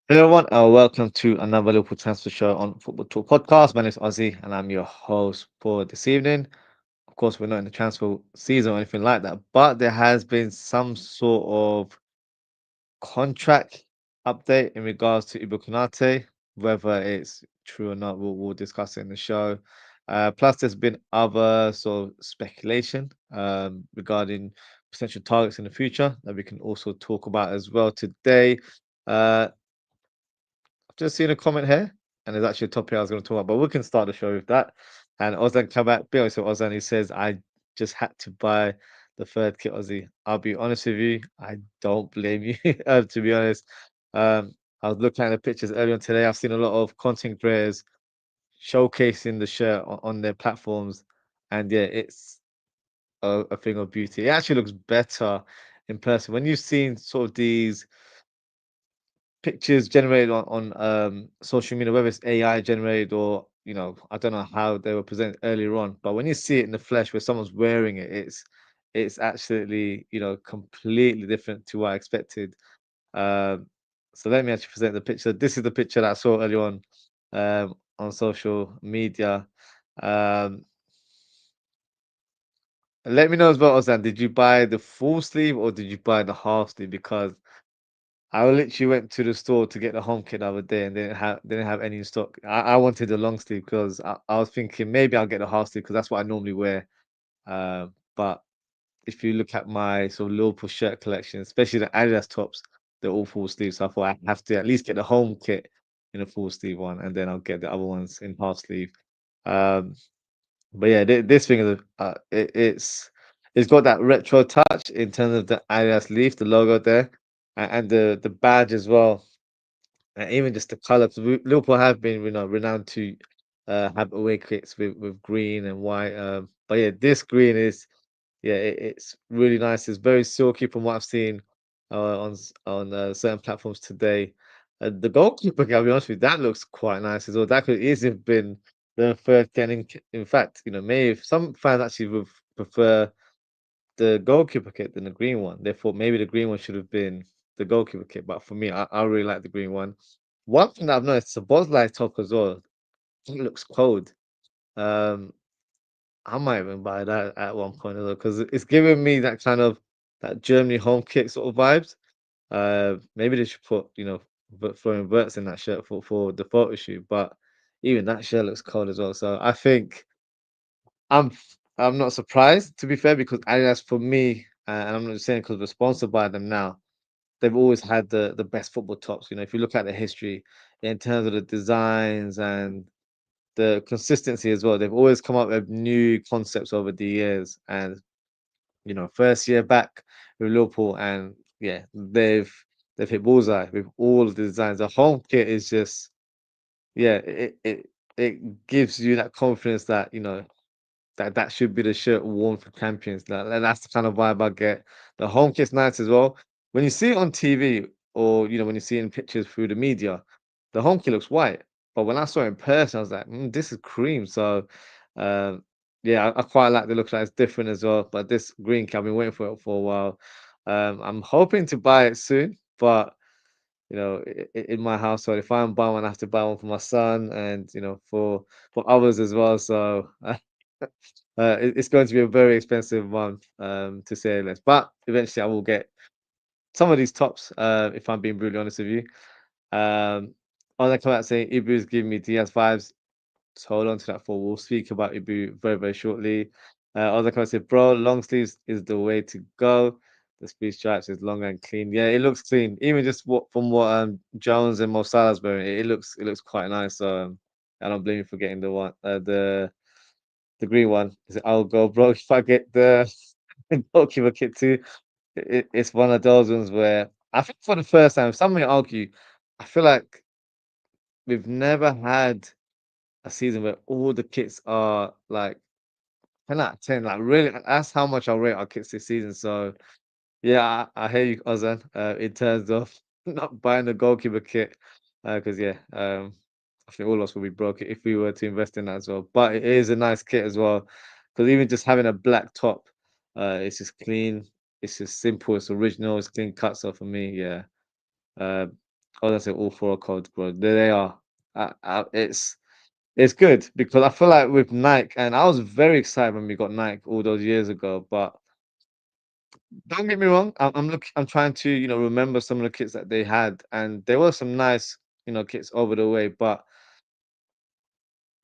Hello, everyone. Welcome to another Liverpool transfer show on Football Talk Podcast. My name is Ozzy, and I'm your host for this evening. Of course, we're not in the transfer season or anything like that, but there has been some sort of contract update in regards to Ibrahima Konaté. Whether it's true or not, we'll discuss it in the show. Plus, there's been other sort of speculation regarding potential targets in the future that we can also talk about as well today. Uh, just seen a comment here, and there's actually a topic I was going to talk about, but we can start the show with that. And Ozan come back, be honest with Ozan, he says, I just had to buy the third kit, Ozzy. I'll be honest with you, I don't blame you, to be honest. I was looking at the pictures earlier on today. I've seen a lot of content creators showcasing the shirt on their platforms, and yeah, it's a thing of beauty. It actually looks better in person. When you've seen sort of these pictures generated on social media, whether it's AI generated or I don't know how they were presented earlier on, but when you see it in the flesh where someone's wearing it, it's absolutely completely different to what I expected. Um, so let me actually present the picture. This is the picture that I saw earlier on social media. Um, Let me know as well, Ozan. Did you buy the full sleeve or did you buy the half sleeve? Because I literally went to the store to get the home kit the other day and didn't have any in stock. I wanted the long sleeve because I was thinking maybe I'll get the half sleeve because that's what I normally wear. But if you look at my sort of Liverpool shirt collection, especially the Adidas tops, they're all full sleeve. So I thought I have to at least get the home kit in a full sleeve one, and then I'll get the other ones in half sleeve. Um, but yeah, this thing is it's got that retro touch in terms of the Adidas leaf, the logo there, and the badge as well, and even just the color. Because Liverpool have been renowned to have away kits with green and white. But yeah, this green is it's really nice. It's very silky from what I've seen on certain platforms today. The goalkeeper, I'll be honest with you, that looks quite nice as well. That could easily have been the third getting. In fact, maybe some fans actually would prefer the goalkeeper kit than the green one. They thought maybe the green one should have been the goalkeeper kit, but for me, I really like the green one. One thing that I've noticed, the Boslight top as well, it looks cold. Um, I might even buy that at one point as well because it's giving me that kind of that Germany home kit sort of vibes. Maybe they should put throwing verts in that shirt for the photo shoot, but even that shirt looks cold as well. So I think I'm I'm not surprised to be fair because Adidas for me, and I'm not just saying because we're sponsored by them now. They've always had the best football tops. If you look at the history in terms of the designs and the consistency as well, they've always come up with new concepts over the years. And first year back with Liverpool, and yeah, they've hit bullseye with all of the designs. The home kit is just it gives you that confidence that that should be the shirt worn for champions. That's the kind of vibe I get. The home kit's nice as well. When you see it on TV or when you see it in pictures through the media, the home kit looks white. But when I saw it in person, I was like, this is cream. So um, yeah, I quite like the look like it's different as well. But this green kit, I've been waiting for it for a while. I'm hoping to buy it soon, but in my household, if I'm buying one, I have to buy one for my son and for others as well. So it's going to be a very expensive one, to say less. But eventually, I will get some of these tops. If I'm being brutally honest with you, on the come out saying Ibu is giving me Diaz vibes. So hold on to that for. We'll speak about Ibu very very shortly. Other comment said, bro, long sleeves is the way to go. The speed stripes is long and clean. Yeah, it looks clean. Even just what Jones and Mo Salah's wearing, it looks quite nice. So I don't blame you for getting the green one. I'll go, bro. If I get the goalkeeper kit too, it's one of those ones where I think for the first time, some may argue, I feel like we've never had a season where all the kits are like 10 out of 10. Like really, that's how much I rate our kits this season. So yeah, I hear you, Ozan, in terms of not buying the goalkeeper kit. Because yeah, I think all of us will be broke if we were to invest in that as well. But it is a nice kit as well. Because even just having a black top, it's just clean, it's just simple, it's original, it's clean cut. So for me, yeah. Uh, Oh, that's it. All four codes, bro. There they are. It's good because I feel like with Nike, and I was very excited when we got Nike all those years ago. But don't get me wrong, I'm trying to remember some of the kits that they had, and there were some nice kits over the way. But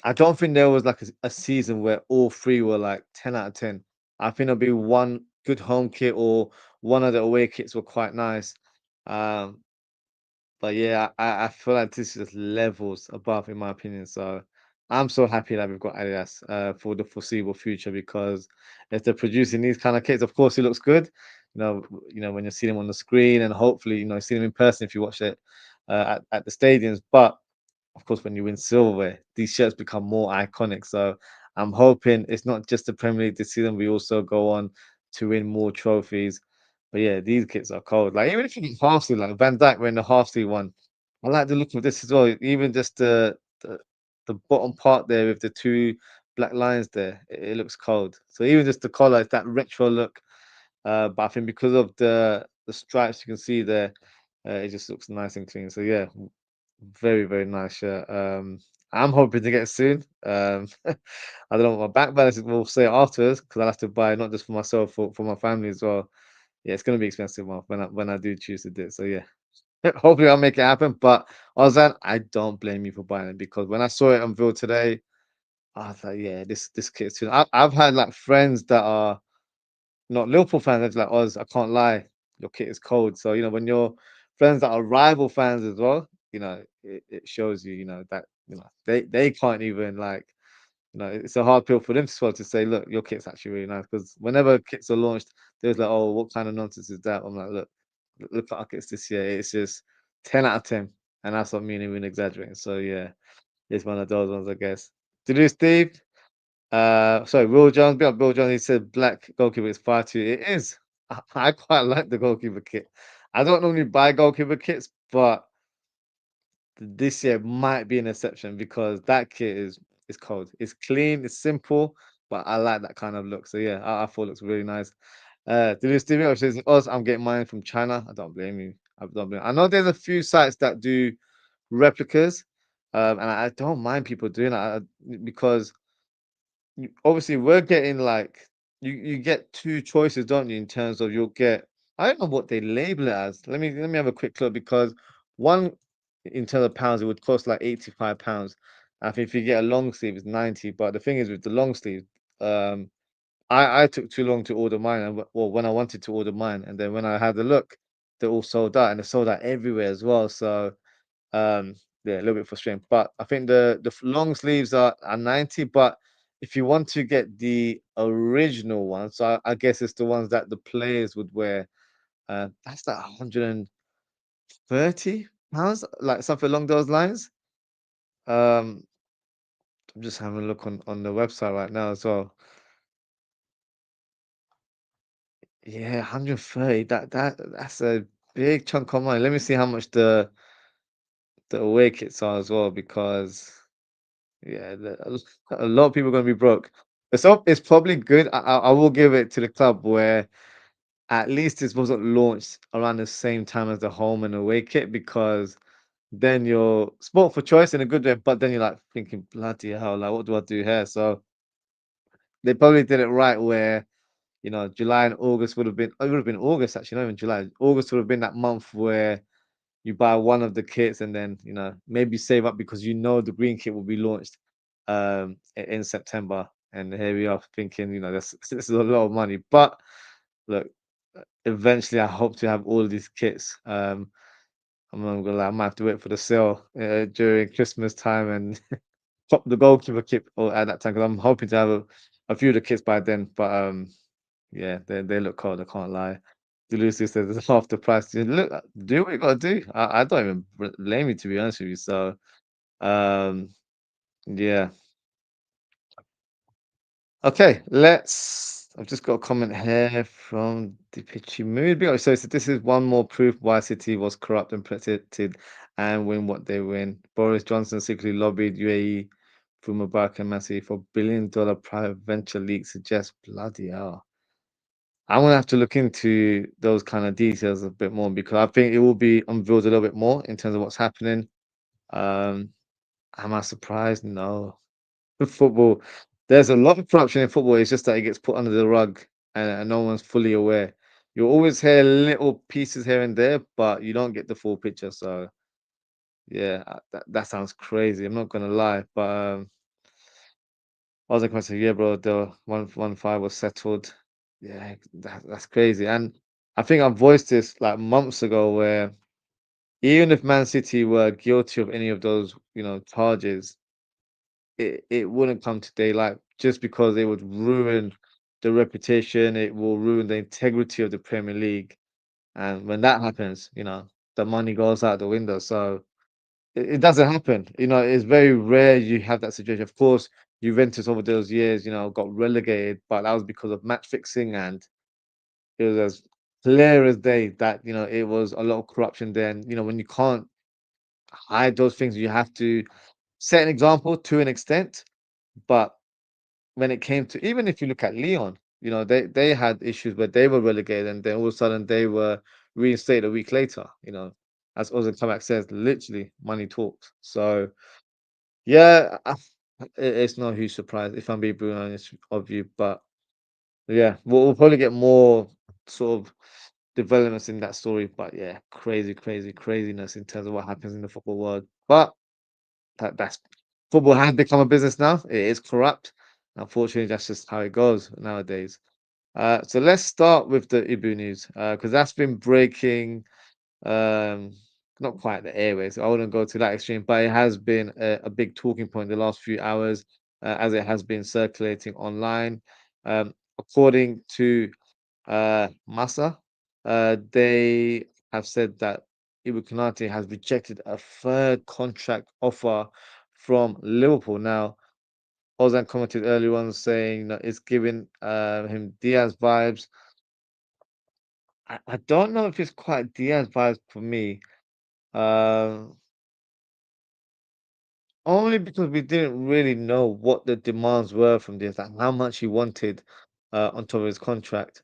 I don't think there was like a season where all three were like 10 out of 10. I think there'll be one good home kit or one of the away kits were quite nice. Um, But yeah, I feel like this is levels above, in my opinion. So I'm so happy that we've got Adidas for the foreseeable future because if they're producing these kind of kits, of course, it looks good. When you see them on the screen, and hopefully, see them in person if you watch it at the stadiums. But of course, when you win silverware, these shirts become more iconic. So I'm hoping it's not just the Premier League this season. We also go on to win more trophies. But yeah, these kits are cold. Like even if you get half sleeve, like Van Dijk wearing the half sleeve one, I like the look of this as well. Even just the bottom part there with the two black lines there, it looks cold. So even just the collar, it's that retro look. But I think because of the stripes you can see there, it just looks nice and clean. So yeah, very, very nice shirt. I'm hoping to get it soon. I don't know what my bank balance will say afterwards because I'll have to buy not just for myself, for my family as well. Yeah, it's gonna be expensive Mark, when I do choose to do it. So yeah, hopefully I'll make it happen. But Ozan, I don't blame you for buying it because when I saw it unveiled today, I was like, yeah, this kit's too. I've had like friends that are not Liverpool fans. It's like, Oz, I can't lie, your kit is cold. So when your friends that are rival fans as well, it shows you, that they can't even like, it's a hard pill for them to swallow to say, look, your kit's actually really nice. Because whenever kits are launched, there's like, oh, what kind of nonsense is that? I'm like, look at our kits this year. It's just 10 out of 10, and that's not meaning even exaggerating. So yeah, it's one of those ones, I guess. Did you, Steve? Sorry, Will Jones. Big up Will Jones. He said black goalkeeper is 5'2". It is. I quite like the goalkeeper kit. I don't normally buy goalkeeper kits, but this year might be an exception because that kit is cold. It's clean, it's simple, but I like that kind of look. So yeah, I thought it looks really nice. Did Stevie says, "Us, I'm getting mine from China." I don't blame you. I don't blame. I know there's a few sites that do replicas, and I don't mind people doing that because obviously we're getting like you get two choices, don't you? In terms of you'll get I don't know what they label it as. Let me have a quick look because one in terms of pounds it would cost like £85. I think if you get a long sleeve it's 90. But the thing is with the long sleeve, um I took too long to order mine and well when I wanted to order mine and then when I had a look, they're all sold out and they're sold out everywhere as well. So um, yeah, a little bit frustrating. But I think the long sleeves are 90. But if you want to get the original ones, so I guess it's the ones that the players would wear. That's like £130, like something along those lines. Um, I'm just having a look on the website right now as well. Yeah, 130. That's a big chunk of money. Let me see how much the away kits are as well because. Yeah, a lot of people are gonna be broke. It's probably good. I will give it to the club where at least this wasn't launched around the same time as the home and away kit because then you're sport for choice in a good way, but then you're like thinking, bloody hell, like what do I do here? So they probably did it right where July and August would have been it would have been August actually, not even July. August would have been that month where you buy one of the kits and then maybe save up because the green kit will be launched in September. And here we are thinking, this is a lot of money. But look, eventually I hope to have all of these kits. I'm not gonna lie, I might have to wait for the sale during Christmas time and pop the goalkeeper kit or at that time because I'm hoping to have a few of the kits by then. But yeah, they look cold, I can't lie. Lucy says it's half the price. Look, do what you gotta do. I don't even blame you to be honest with you. So um yeah. Okay, I've just got a comment here from the Pitchy Mood. So it said, this is one more proof why City was corrupt and predicted and win what they win. Boris Johnson secretly lobbied UAE through Mubarak and Messi for $1 billion private venture leak suggests bloody hell. I'm gonna have to look into those kind of details a bit more because I think it will be unveiled a little bit more in terms of what's happening. Um, am I surprised? No. Football, there's a lot of corruption in football. It's just that it gets put under the rug and no one's fully aware. You always hear little pieces here and there, but you don't get the full picture. So yeah, that sounds crazy. I'm not gonna lie, but I was like, I say, yeah, bro, the 1-1-5 was settled. Yeah, that's crazy. And I think I voiced this like months ago, where even if Man City were guilty of any of those, charges, it wouldn't come to daylight just because it would ruin the reputation. It will ruin the integrity of the Premier League. And when that happens, the money goes out the window. So it doesn't happen. It's very rare you have that situation. Of course, Juventus over those years, got relegated, but that was because of match fixing, and it was as clear as day that it was a lot of corruption there. And when you can't hide those things, you have to set an example to an extent. But when it came to, even if you look at Leon, they had issues where they were relegated, and then all of a sudden they were reinstated a week later. As Ozil Kabak says, literally money talks. So yeah, it's not a huge surprise if I'm being brutally honest of you, but yeah, we'll probably get more sort of developments in that story. But yeah, crazy, crazy, craziness in terms of what happens in the football world. But that's football has become a business now. It is corrupt. Unfortunately, that's just how it goes nowadays. So let's start with the Ibu news because that's been breaking. Um, Not quite the airways. I wouldn't go to that extreme, but it has been a big talking point the last few hours, as it has been circulating online. According to Massa, they have said that Ibu Konate has rejected a third contract offer from Liverpool. Now, Ozan commented earlier on saying that it's giving him Diaz vibes. I don't know if it's quite Diaz vibes for me. Um, Only because we didn't really know what the demands were from Diaz, like how much he wanted on top of his contract.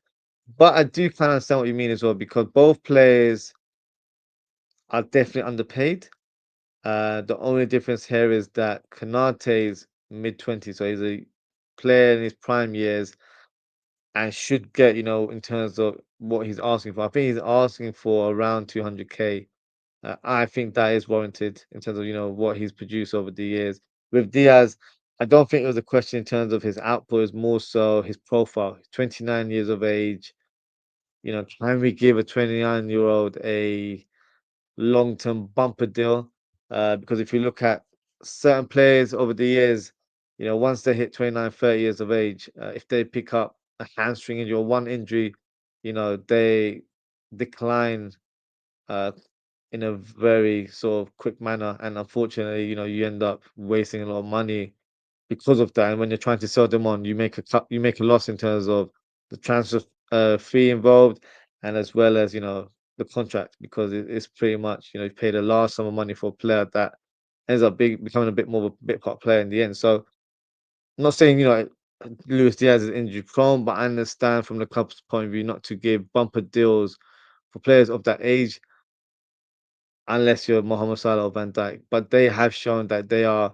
But I do kind of understand what you mean as well, because both players are definitely underpaid. The only difference here is that Konate's mid-20s, so he's a player in his prime years and should get, in terms of what he's asking for. I think he's asking for around 200K. I think that is warranted in terms of, what he's produced over the years. With Diaz, I don't think it was a question in terms of his output, it's more so his profile. He's 29 years of age. Can we give a 29-year-old a long-term bumper deal? Because if you look at certain players over the years, once they hit 29, 30 years of age, if they pick up a hamstring injury or one injury, they decline uh, in a very sort of quick manner. And unfortunately, you end up wasting a lot of money because of that. And when you're trying to sell them on, you make a loss in terms of the transfer fee involved, and as well as the contract, because it's pretty much you paid a large sum of money for a player that ends up becoming a bit more of a bit part player in the end. So I'm not saying Luis Diaz is injury prone, but I understand from the club's point of view not to give bumper deals for players of that age unless you're Mohamed Salah or Van Dijk. But they have shown that they are,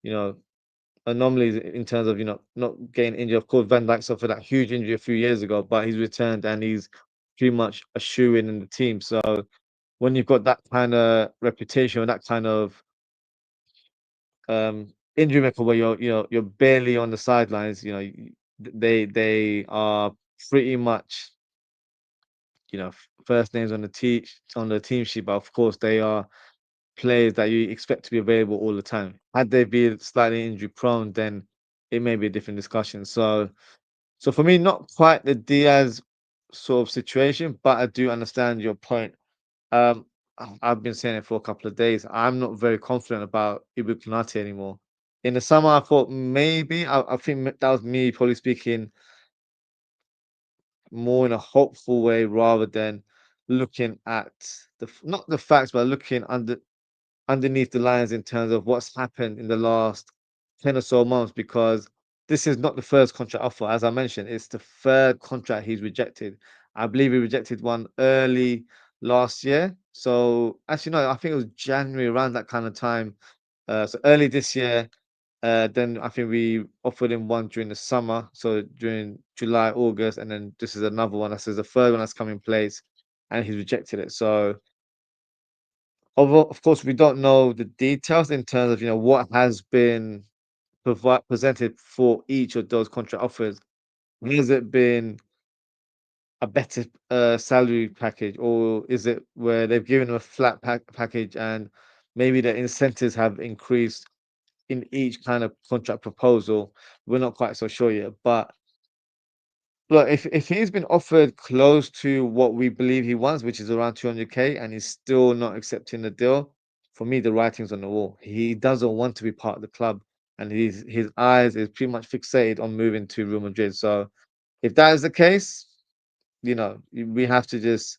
you know, anomalies in terms of, not getting injured. Of course, Van Dijk suffered that huge injury a few years ago, but he's returned and he's pretty much a shoe in the team. So when you've got that kind of reputation or that kind of injury record where you're barely on the sidelines, they are pretty much, first names on the team sheet, but of course they are players that you expect to be available all the time. Had they been slightly injury prone, then it may be a different discussion. So for me, not quite the Diaz sort of situation, but I do understand your point. I've been saying it for a couple of days. I'm not very confident about Ibu Konate anymore. In the summer, I thought maybe I think that was me probably speaking more in a hopeful way rather than looking at not the facts, but looking underneath the lines in terms of what's happened in the last 10 or so months, because this is not the first contract offer. As I mentioned, it's the third contract he's rejected. I believe he rejected one early last year. So actually, no, I think it was January around that kind of time. So early this year. Then I think we offered him one during the summer, so during July, August, and then this is another one. This is the third one that's come in place, and he's rejected it. So, although of course we don't know the details in terms of what has been presented for each of those contract offers. Has it been a better salary package, or is it where they've given him a flat package and maybe the incentives have increased in each kind of contract proposal? We're not quite so sure yet. But look, if he's been offered close to what we believe he wants, which is around 200K, and he's still not accepting the deal, for me, the writing's on the wall. He doesn't want to be part of the club, and his eyes is pretty much fixated on moving to Real Madrid. So if that is the case, we have to just,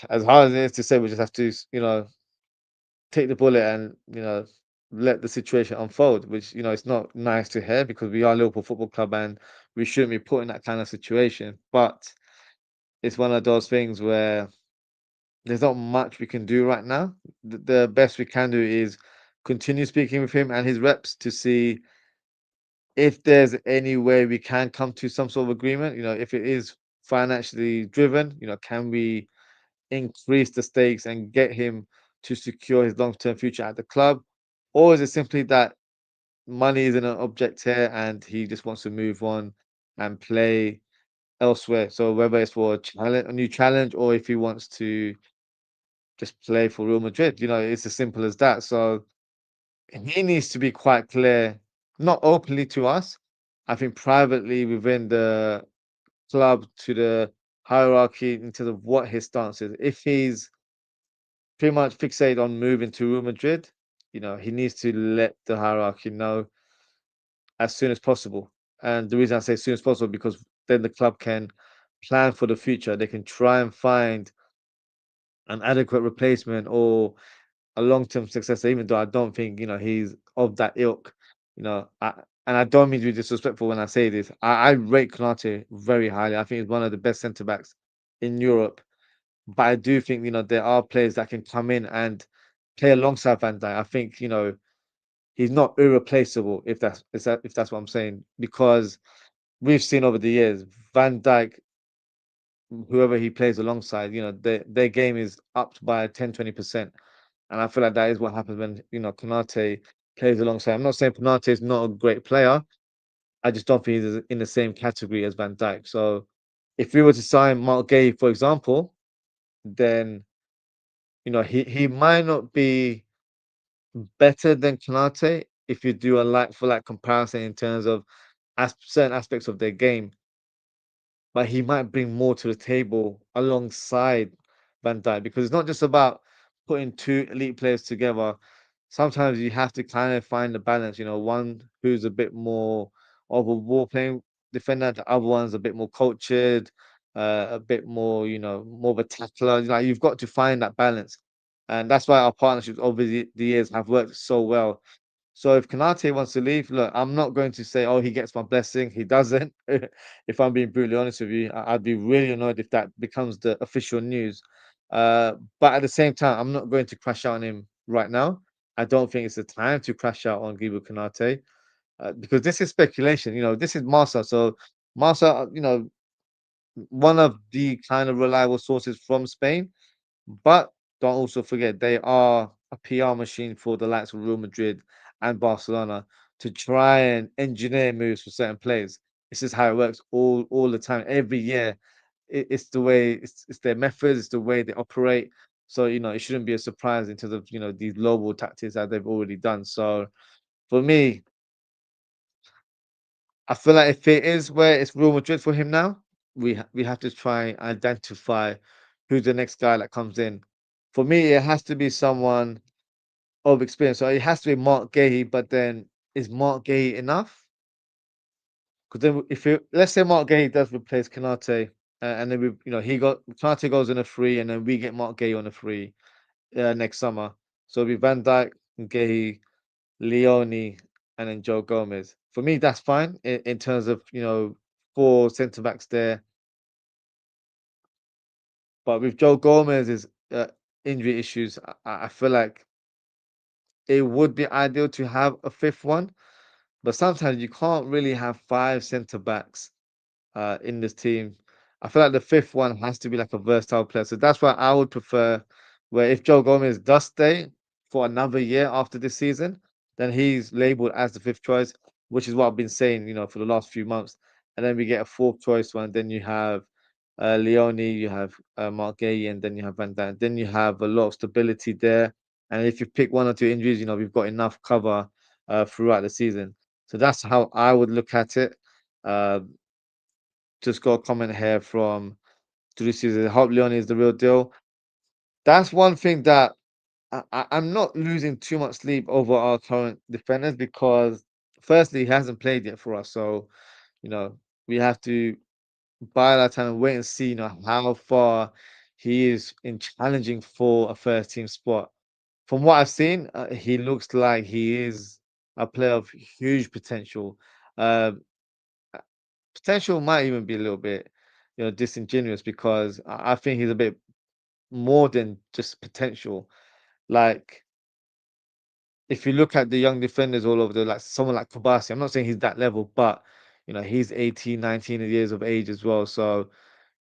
as hard as it is to say, we just have to, take the bullet and let the situation unfold. Which it's not nice to hear because we are Liverpool Football Club and we shouldn't be put in that kind of situation. But it's one of those things where there's not much we can do right now. The best we can do is continue speaking with him and his reps to see if there's any way we can come to some sort of agreement. If it is financially driven, can we increase the stakes and get him to secure his long-term future at the club? Or is it simply that money isn't an object here and he just wants to move on and play elsewhere? So whether it's for a new challenge, or if he wants to just play for Real Madrid, it's as simple as that. So he needs to be quite clear, not openly to us, I think privately within the club to the hierarchy in terms of what his stance is. If he's pretty much fixated on moving to Real Madrid, he needs to let the hierarchy know as soon as possible. And the reason I say as soon as possible because then the club can plan for the future. They can try and find an adequate replacement or a long-term successor, even though I don't think, he's of that ilk. And I don't mean to be disrespectful when I say this. I rate Konate very highly. I think he's one of the best centre backs in Europe. But I do think, there are players that can come in and play alongside Van Dijk. I think, he's not irreplaceable, if that's what I'm saying. Because we've seen over the years, Van Dijk, whoever he plays alongside, their game is upped by 10-20%. And I feel like that is what happens when, Konate plays alongside. I'm not saying Konate is not a great player. I just don't think he's in the same category as Van Dijk. So if we were to sign Mark Gay, for example, then he might not be better than Konate if you do a like for like comparison in terms of certain aspects of their game, but he might bring more to the table alongside Van Dijk because it's not just about putting two elite players together. Sometimes you have to kind of find the balance, one who's a bit more of a ball playing defender, the other one's a bit more cultured, a bit more, more of a tackler. Like you've got to find that balance. And that's why our partnerships over the years have worked so well. So if Konate wants to leave, look, I'm not going to say, "Oh, he gets my blessing." He doesn't. If I'm being brutally honest with you, I'd be really annoyed if that becomes the official news. But at the same time, I'm not going to crash out on him right now. I don't think it's the time to crash out on Gibu Konate because this is speculation. This is Marsa. So Marsa, one of the kind of reliable sources from Spain. But don't also forget they are a PR machine for the likes of Real Madrid and Barcelona to try and engineer moves for certain players. This is how it works all the time. Every year, it's the way it's their methods, it's the way they operate. So it shouldn't be a surprise in terms of these global tactics that they've already done. So for me, I feel like if it is where it's Real Madrid for him now, we have to try and identify who's the next guy that comes in. For me, it has to be someone of experience. So it has to be Mark Gahey, but then is Mark Gahey enough? Because then if let's say Mark Gahey does replace Konate, and then he got Konate goes on a free, and then we get Mark Gahey on a free next summer. So it'll be Van Dijk, Gahey, Leone. and then Joe Gomez. For me, that's fine in terms of, four centre backs there. But with Joe Gomez's injury issues, I feel like it would be ideal to have a fifth one. But sometimes you can't really have five centre backs in this team. I feel like the fifth one has to be like a versatile player. So that's why I would prefer where if Joe Gomez does stay for another year after this season, then he's labeled as the fifth choice, which is what I've been saying, for the last few months. And then we get a fourth choice one. Then you have Leone, you have Mark Gay, and then you have Van Dijk. Then you have a lot of stability there. And if you pick one or two injuries, we've got enough cover throughout the season. So that's how I would look at it. Uh, just got a comment here from Tulisi. I hope Leone is the real deal. That's one thing that I'm not losing too much sleep over our current defenders because, firstly, he hasn't played yet for us. So, you know, we have to bide our time and wait and see, how far he is in challenging for a first team spot. From what I've seen, he looks like he is a player of huge potential. Um, Potential might even be a little bit, disingenuous because I think he's a bit more than just potential. Like, if you look at the young defenders all over like someone like Kabasi, I'm not saying he's that level, but he's 18, 19 years of age as well. So,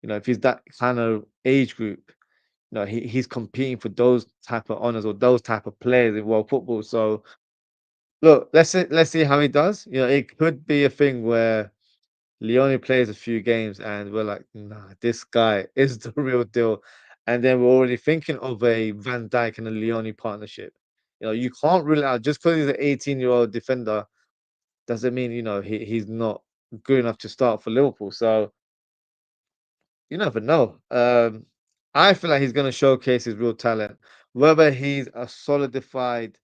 if he's that kind of age group, he's competing for those type of honors or those type of players in world football. So look, let's see how he does. It could be a thing where Leone plays a few games and we're like, nah, this guy is the real deal. And then we're already thinking of a Van Dijk and a Leone partnership. You can't rule it out just because he's an 18-year-old defender doesn't mean, he's not good enough to start for Liverpool. So you never know. I feel like he's going to showcase his real talent. Whether he's a solidified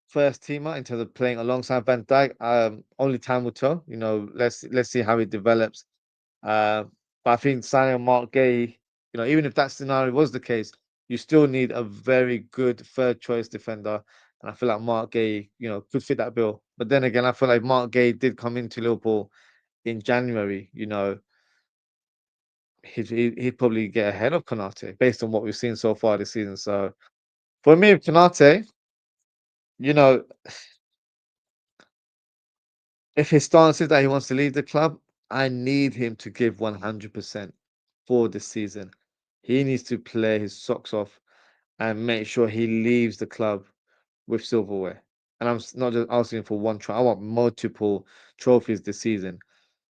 first teamer in terms of playing alongside Van Dijk, only time will tell. Let's see how he develops. Uh, but I think signing Mark Gay, even if that scenario was the case, you still need a very good third choice defender. And I feel like Mark Gay, could fit that bill. But then again, I feel like Mark Gay did come into Liverpool in January. He'd probably get ahead of Konate based on what we've seen so far this season. So for me, Konate, you know, if his stance is that he wants to leave the club, I need him to give 100% for this season. He needs to play his socks off and make sure he leaves the club with silverware. And not just asking for one trophy. I want multiple trophies this season.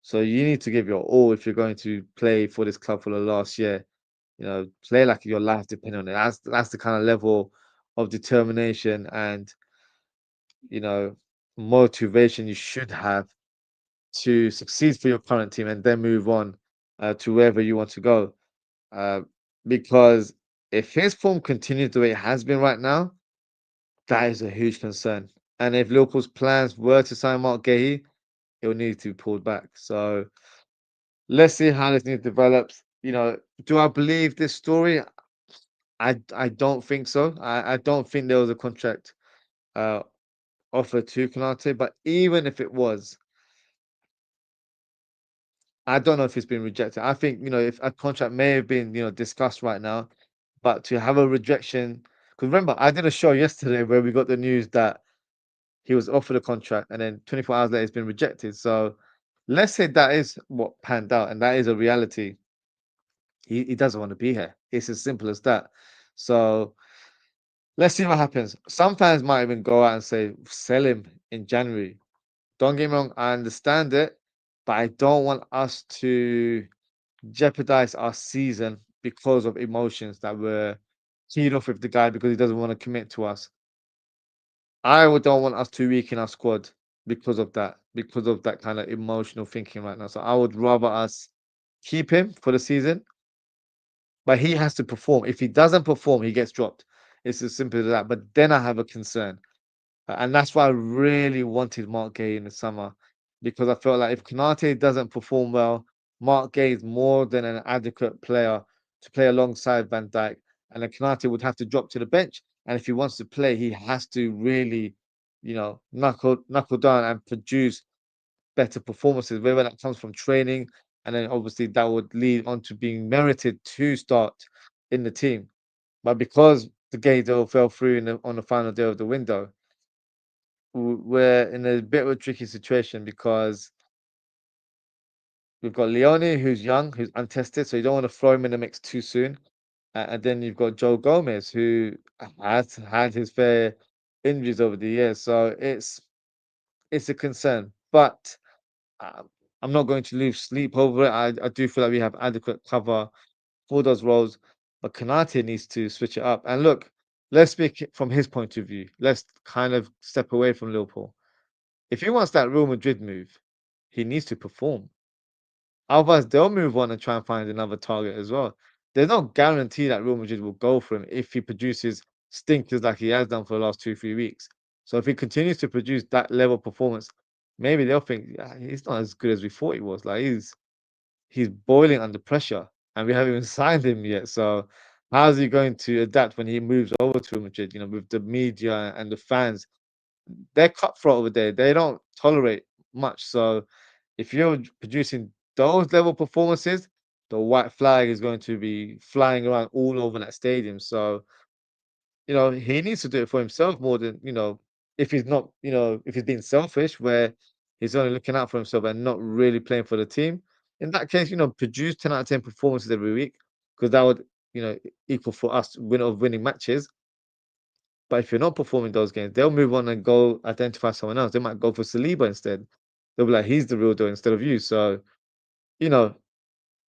So you need to give your all if you're going to play for this club for the last year. Play like your life depends on it. That's the kind of level of determination and you know motivation you should have to succeed for your current team and then move on to wherever you want to go. Uh, because if his form continues the way it has been right now, that is a huge concern. And if Liverpool's plans were to sign Mark Gahey, it will need to be pulled back. So let's see how this news develops. Do I believe this story? I don't think so. I don't think there was a contract uh, offer to Konate, but even if it was, I don't know if it's been rejected. I think, if a contract may have been, discussed right now, but to have a rejection, because remember, I did a show yesterday where we got the news that he was offered a contract and then 24 hours later it's been rejected. So let's say that is what panned out and that is a reality. He doesn't want to be here. It's as simple as that. So let's see what happens. Some fans might even go out and say, sell him in January. Don't get me wrong, I understand it, but I don't want us to jeopardize our season because of emotions that were keyed off with the guy because he doesn't want to commit to us. Don't want us to weaken our squad because of that kind of emotional thinking right now. So I would rather us keep him for the season, but he has to perform. If he doesn't perform, he gets dropped. It's as simple as that. But then I have a concern. And that's why I really wanted Mark Gay in the summer because I felt like if Konate doesn't perform well, Mark Gay is more than an adequate player to play alongside Van Dijk. And then Konate would have to drop to the bench. And if he wants to play, he has to really knuckle down and produce better performances, whether that comes from training, and then obviously that would lead on to being merited to start in the team. But because the gate deal fell through on the final day of the window, we're in a bit of a tricky situation because we've got Leone, who's young, who's untested, so you don't want to throw him in the mix too soon. And then you've got Joe Gomez, who has had his fair injuries over the years, so it's a concern. But uh, I'm not going to lose sleep over it. I do feel like we have adequate cover for those roles, but Konate needs to switch it up. And look, let's speak from his point of view. Let's kind of step away from Liverpool. If he wants that Real Madrid move, he needs to perform. Otherwise, they'll move on and try and find another target as well. There's no guarantee that Real Madrid will go for him if he produces stinkers like he has done for the last 2, 3 weeks. So if he continues to produce that level of performance, maybe they'll think, yeah, he's not as good as we thought he was. Like he's boiling under pressure, and we haven't even signed him yet. So how's he going to adapt when he moves over to Real Madrid? With the media and the fans, they're cutthroat over there. They don't tolerate much. So if you're producing those level performances, the white flag is going to be flying around all over that stadium. So, he needs to do it for himself more than, if he's not, if he's being selfish, where he's only looking out for himself and not really playing for the team. In that case, produce 10 out of 10 performances every week, because that would, equal for us winning matches. But if you're not performing those games, they'll move on and go identify someone else. They might go for Saliba instead. They'll be like, he's the real deal instead of you. So, you know,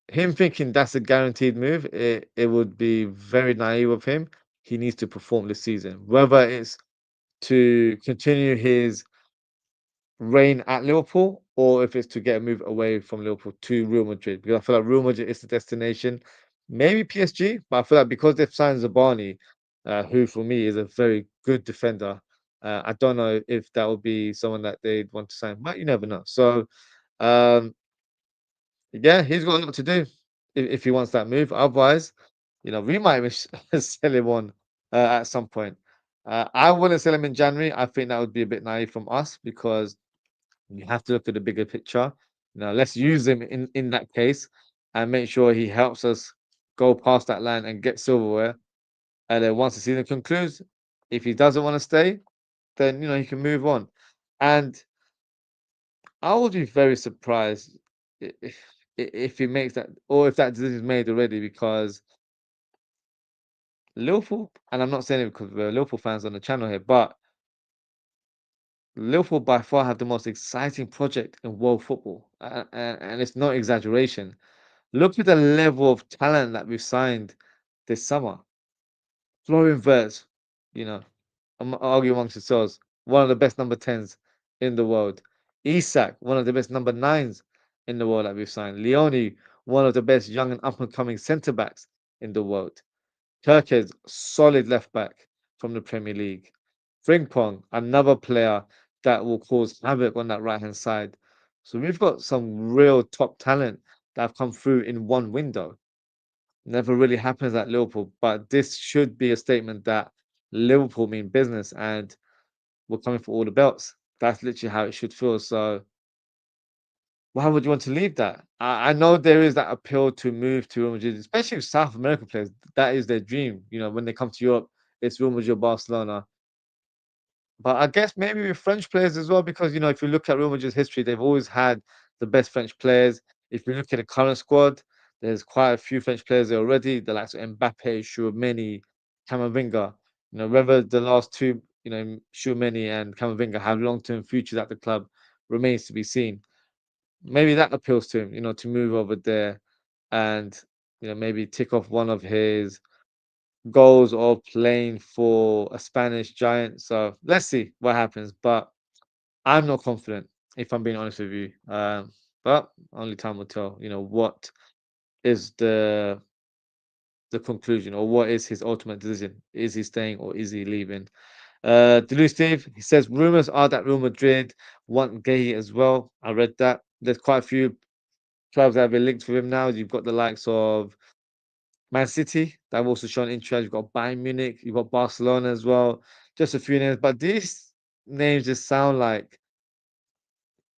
him thinking that's a guaranteed move, it would be very naive of him. He needs to perform this season, whether it's to continue his reign at Liverpool or if it's to get a move away from Liverpool to Real Madrid. Because I feel like Real Madrid is the destination. Maybe PSG, but I feel like because they've signed Zabani, who for me is a very good defender, I don't know if that would be someone that they'd want to sign, but you never know. So, um, yeah, he's got a lot to do if he wants that move. Otherwise, we might even sell him on at some point. I wouldn't sell him in January. I think that would be a bit naive from us because you have to look at the bigger picture. Let's use him in that case and make sure he helps us go past that line and get silverware. And then once the season concludes, if he doesn't want to stay, then he can move on. And I would be very surprised if he makes that, or if that decision is made already, because Liverpool, and I'm not saying it because we're Liverpool fans on the channel here, but Liverpool by far have the most exciting project in world football, and it's not exaggeration. Look at the level of talent that we've signed this summer. Florian Wirtz, you know, I'm arguing amongst yourselves, one of the best number 10s in the world. Isak, one of the best number 9s in the world that we've signed. Leone, one of the best young and up and coming centre backs in the world. Turkez, solid left back from the Premier League. Frimpong, another player that will cause havoc on that right hand side. So we've got some real top talent that have come through in one window. Never really happens at Liverpool, but this should be a statement that Liverpool mean business and we're coming for all the belts. That's literally how it should feel. So why would you want to leave that? I know there is that appeal to move to Real Madrid, especially with South American players. That is their dream. When they come to Europe, it's Real Madrid, Barcelona. But I guess maybe with French players as well, because if you look at Real Madrid's history, they've always had the best French players. If you look at the current squad, there's quite a few French players there already. The likes of Mbappe, Chouameni, Camavinga. Whether the last two, Chouameni and Camavinga have long-term futures at the club remains to be seen. Maybe that appeals to him, to move over there and maybe tick off one of his goals or playing for a Spanish giant. So let's see what happens. But I'm not confident, if I'm being honest with you. But only time will tell. What is the conclusion, or what is his ultimate decision? Is he staying or is he leaving? Delu Steve, he says rumors are that Real Madrid want Gay as well. I read that. There's quite a few clubs that have been linked with him now. You've got the likes of Man City that have also shown interest. You've got Bayern Munich, you've got Barcelona as well. Just a few names, but these names just sound like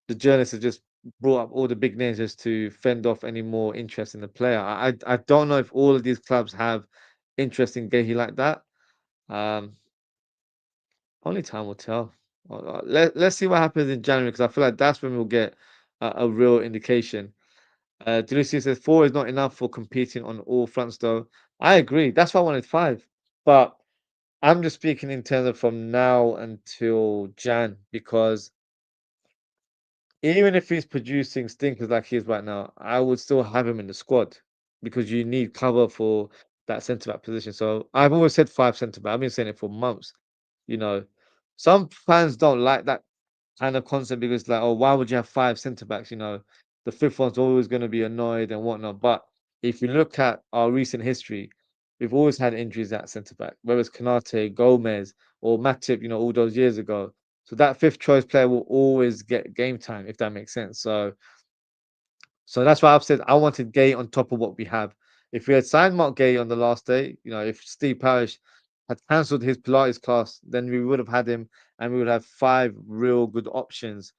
the journalists have just brought up all the big names just to fend off any more interest in the player. I don't know if all of these clubs have interest in Gahey like that. Um, Only time will tell. Let's see what happens in January because I feel like that's when we'll get a real indication. Delusi says four is not enough for competing on all fronts, though. I agree. That's why I wanted five. But I'm just speaking in terms of from now until Jan because even if he's producing stinkers like he is right now, I would still have him in the squad because you need cover for that centre back position. So I've always said five centre back. I've been saying it for months. You know, some fans don't like that kind of concept because like, oh, why would you have five centre backs? The fifth one's always going to be annoyed and whatnot. But if you look at our recent history, we've always had injuries at centre back, whether it's Konate, Gomez, or Matip, all those years ago. So that fifth choice player will always get game time, if that makes sense. So that's why I've said I wanted Gay on top of what we have. If we had signed Mark Gay on the last day, if Steve Parish had cancelled his Pilates class, then we would have had him and we would have five real good options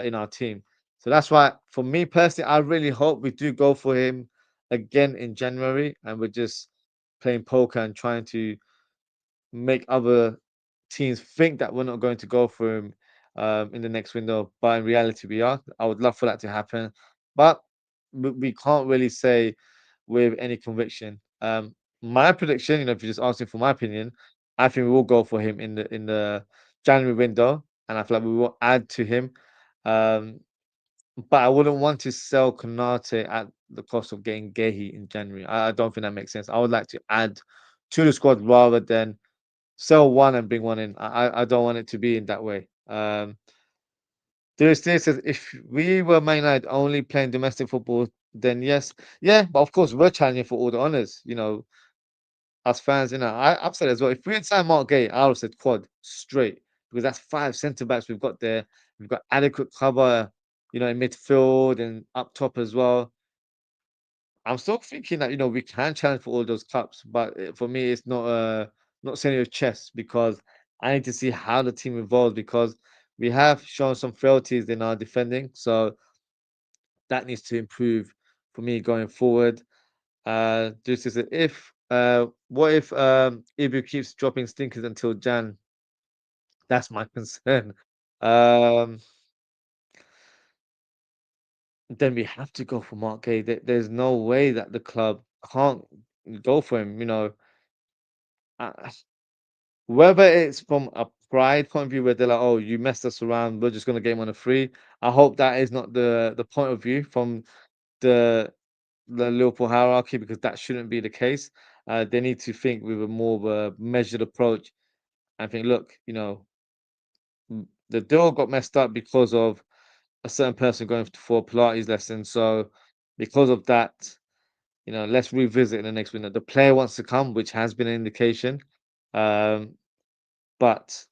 in our team. So that's why, for me personally, I really hope we do go for him again in January and we're just playing poker and trying to make other teams think that we're not going to go for him in the next window, but in reality, we are. I would love for that to happen, but we can't really say with any conviction. My prediction, if you're just asking for my opinion, I think we will go for him in the January window, and I feel like we will add to him. Um, but I wouldn't want to sell Konate at the cost of getting Gehi in January. I don't think that makes sense. I would like to add to the squad rather than sell one and bring one in. I don't want it to be in that way. There's this says if we were Man United only playing domestic football, then yes, yeah, but of course we're challenging for all the honors. As fans, I've said as well. If we had signed Mark Gay, I would have said quad straight because that's five centre backs we've got there. We've got adequate cover, in midfield and up top as well. I'm still thinking that we can challenge for all those cups, but for me, it's not saying with chess because I need to see how the team evolves because we have shown some frailties in our defending, so that needs to improve for me going forward. This is if what if Ibu keeps dropping stinkers until Jan? That's my concern. Um, then we have to go for Mark Gay. There's no way that the club can't go for him. Uh, Whether it's from a pride point of view where they're like, "Oh, you messed us around, we're just gonna get him on a free." I hope that is not the point of view from the the Liverpool hierarchy because that shouldn't be the case. They need to think with a more of a measured approach and think, look, the deal got messed up because of a certain person going for a Pilates lesson. So because of that, let's revisit in the next window. The player wants to come, which has been an indication. Um, but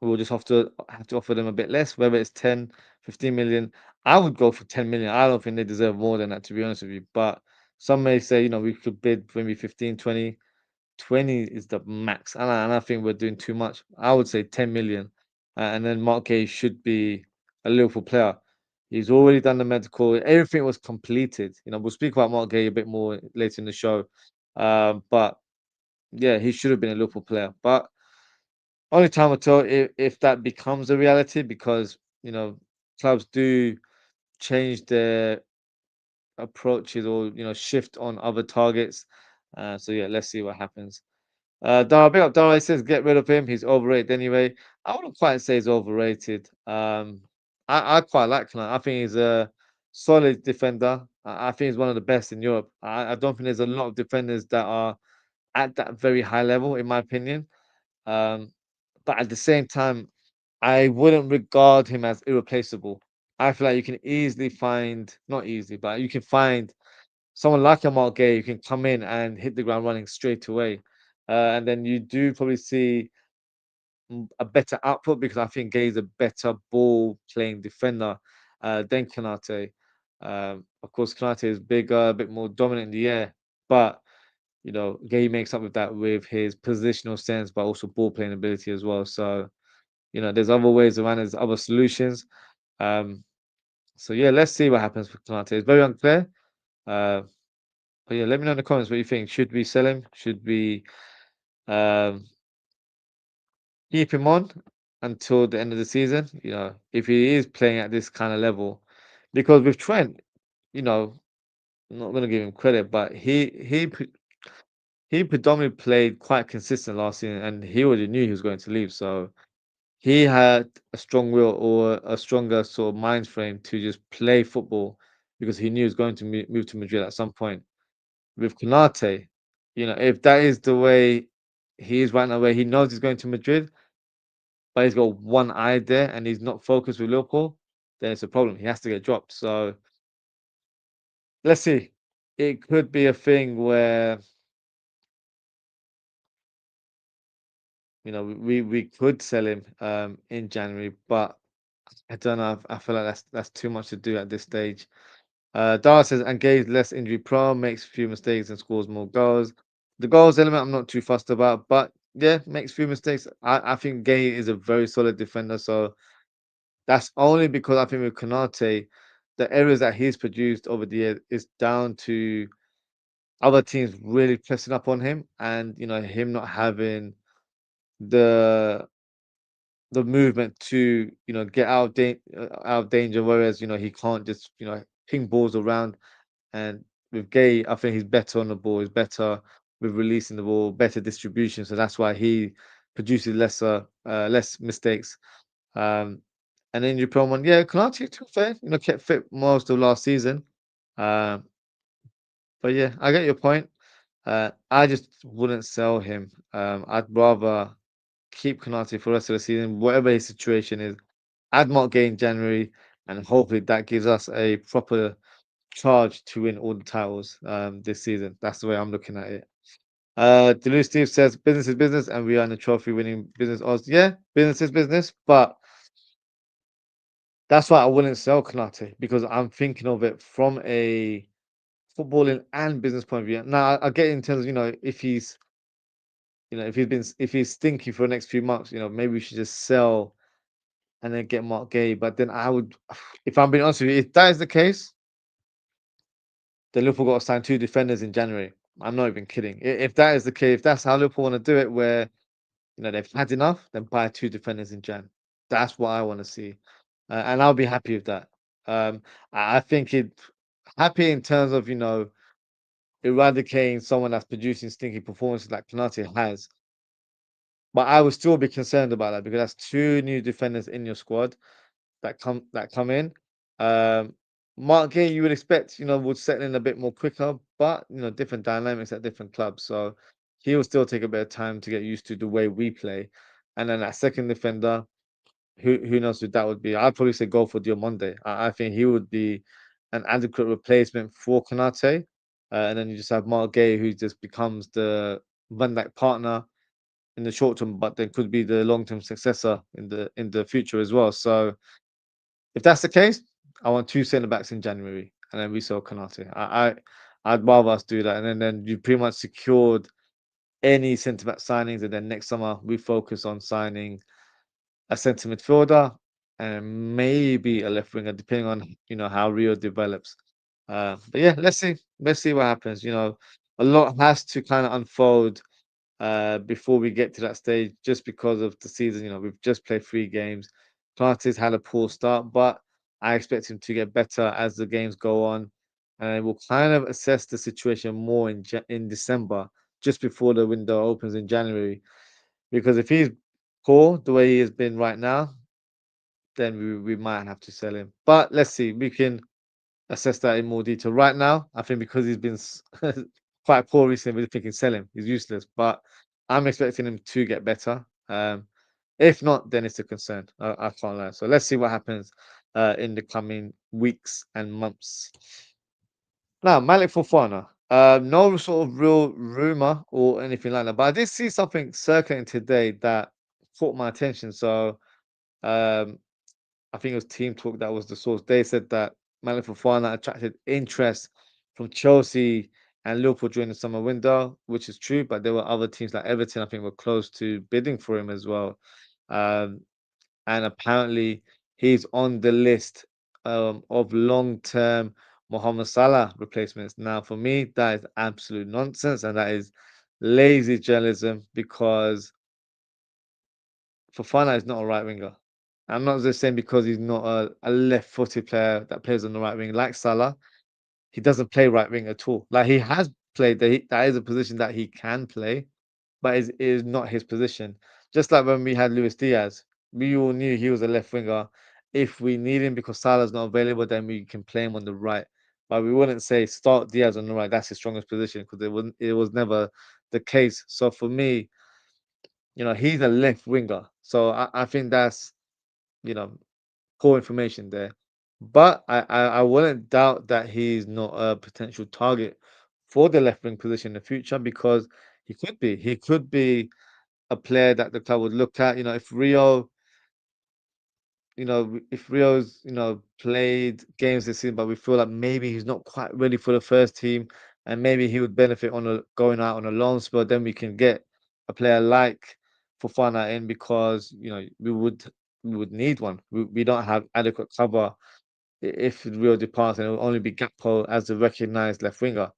we'll just have to offer them a bit less, whether it's 10, 15 million. I would go for 10 million. I don't think they deserve more than that, to be honest with you. But some may say, we could bid maybe 15, 20. 20 is the max. And I think we're doing too much. I would say 10 million. And then Mark Gay should be a Liverpool player. He's already done the medical. Everything was completed. We'll speak about Mark Gay a bit more later in the show. But yeah, he should have been a Liverpool player. But only time will tell if that becomes a reality because, clubs do change their approaches or, shift on other targets. So yeah, let's see what happens. Dara, big up Dara. He says get rid of him. He's overrated anyway. I wouldn't quite say he's overrated. I quite like him. I think he's a solid defender. I think he's one of the best in Europe. I don't think there's a lot of defenders that are at that very high level, in my opinion. Um, but at the same time, I wouldn't regard him as irreplaceable. I feel like you can easily find, not easily, but you can find someone like a Mark Gay who can come in and hit the ground running straight away. And then you do probably see a better output because I think Gay is a better ball playing defender than Konate. Of course, Konate is bigger, a bit more dominant in the air, but Gay makes up with that with his positional sense, but also ball playing ability as well. So there's other ways around. There's other solutions. Um, so yeah, let's see what happens with Konate. It's very unclear. Uh, but yeah, let me know in the comments what you think. Should we sell him? Should we um, keep him on until the end of the season? If he is playing at this kind of level, because with Trent, you know, I'm not going to give him credit, but he predominantly played quite consistent last season, and he already knew he was going to leave. So he had a strong will or a stronger sort of mind frame to just play football because he knew he was going to move to Madrid at some point. With Konate, if that is the way he is right now, where he knows he's going to Madrid, but he's got one eye there and he's not focused with Liverpool, then it's a problem. He has to get dropped. So let's see. It could be a thing where we could sell him in January, but I don't know. I feel like that's too much to do at this stage. Dara says engaged, less injury prone, makes few mistakes and scores more goals. The goals element I'm not too fussed about, but yeah, makes few mistakes. I think Gay is a very solid defender, so that's only because I think with Konate, the errors that he's produced over the years is down to other teams really pressing up on him, and him not having the movement to get out of danger, whereas he can't just ping balls around. And with Gay, I think he's better on the ball. He's better with releasing the ball, better distribution. So that's why he produces less mistakes. Um, and then you put one, yeah, Konate, to be fair, kept fit most of last season. Um, but yeah, I get your point. I just wouldn't sell him. I'd rather keep Konate for the rest of the season, whatever his situation is. Add Mark Gay in January, and hopefully that gives us a proper charge to win all the titles this season. That's the way I'm looking at it. Deleuze Steve says business is business, and we are in the trophy winning business odds. Yeah, business is business, but that's why I wouldn't sell Konate because I'm thinking of it from a footballing and business point of view. Now I get in terms of if if he's stinky for the next few months, maybe we should just sell and then get Mark Gay. But then I would, if I'm being honest with you, if that is the case, then Liverpool got to sign two defenders in January. I'm not even kidding. If that is the case, if that's how Liverpool want to do it, where they've had enough, then buy two defenders in Jan. That's what I want to see, and I'll be happy with that. I think it happy in terms of eradicating someone that's producing stinky performances like Konate has. But I would still be concerned about that because that's two new defenders in your squad that come in. Um, Mark Gay, you would expect, would settle in a bit more quicker, but different dynamics at different clubs. So he will still take a bit of time to get used to the way we play. And then that second defender, who knows who that would be? I'd probably say go for Diomande. I think he would be an adequate replacement for Konate. And then you just have Mark Gay, who just becomes the Van Dijk partner in the short term, but then could be the long term successor in the future as well. So if that's the case, I want two centre backs in January, and then we sell Konate. I'd rather us do that, and then you pretty much secured any centre back signings, and then next summer we focus on signing a centre midfielder and maybe a left winger, depending on how Rio develops. But yeah, let's see what happens. A lot has to kind of unfold before we get to that stage, just because of the season. We've just played 3 games. Plantes had a poor start, but I expect him to get better as the games go on, and we'll kind of assess the situation more in December, just before the window opens in January. Because if he's poor the way he has been right now, then we might have to sell him. But let's see. We can assess that in more detail. Right now, I think because he's been quite poor recently, we're thinking sell him. He's useless. But I'm expecting him to get better. If not, then it's a concern. I can't lie. So let's see what happens in the coming weeks and months. Now, Malick Fofana. No sort of real rumor or anything like that, but I did see something circulating today that caught my attention. So um, I think it was Team Talk that was the source. They said that Malick Fofana attracted interest from Chelsea and Liverpool during the summer window, which is true. But there were other teams like Everton, I think, were close to bidding for him as well. Um, and apparently he's on the list of long-term Mohamed Salah replacements. Now, for me, that is absolute nonsense, and that is lazy journalism because Fofana is not a right winger. I'm not just saying because he's not a left-footed player that plays on the right wing like Salah. He doesn't play right wing at all. Like he has played that is a position that he can play, but is not his position. Just like when we had Luis Diaz, we all knew he was a left winger. If we need him because Salah's not available, then we can play him on the right. But we wouldn't say start Diaz on the right. That's his strongest position because it was never the case. So for me, he's a left winger. So I think that's you know poor information there. But I wouldn't doubt that he's not a potential target for the left wing position in the future because he could be. He could be a player that the club would look at. If Rio's, played games this season, but we feel like maybe he's not quite ready for the first team, and maybe he would benefit on going out on a loan spell, then we can get a player like Fofana in because we would need one. We don't have adequate cover if Rio departs, and it will only be Gakpo as the recognized left winger.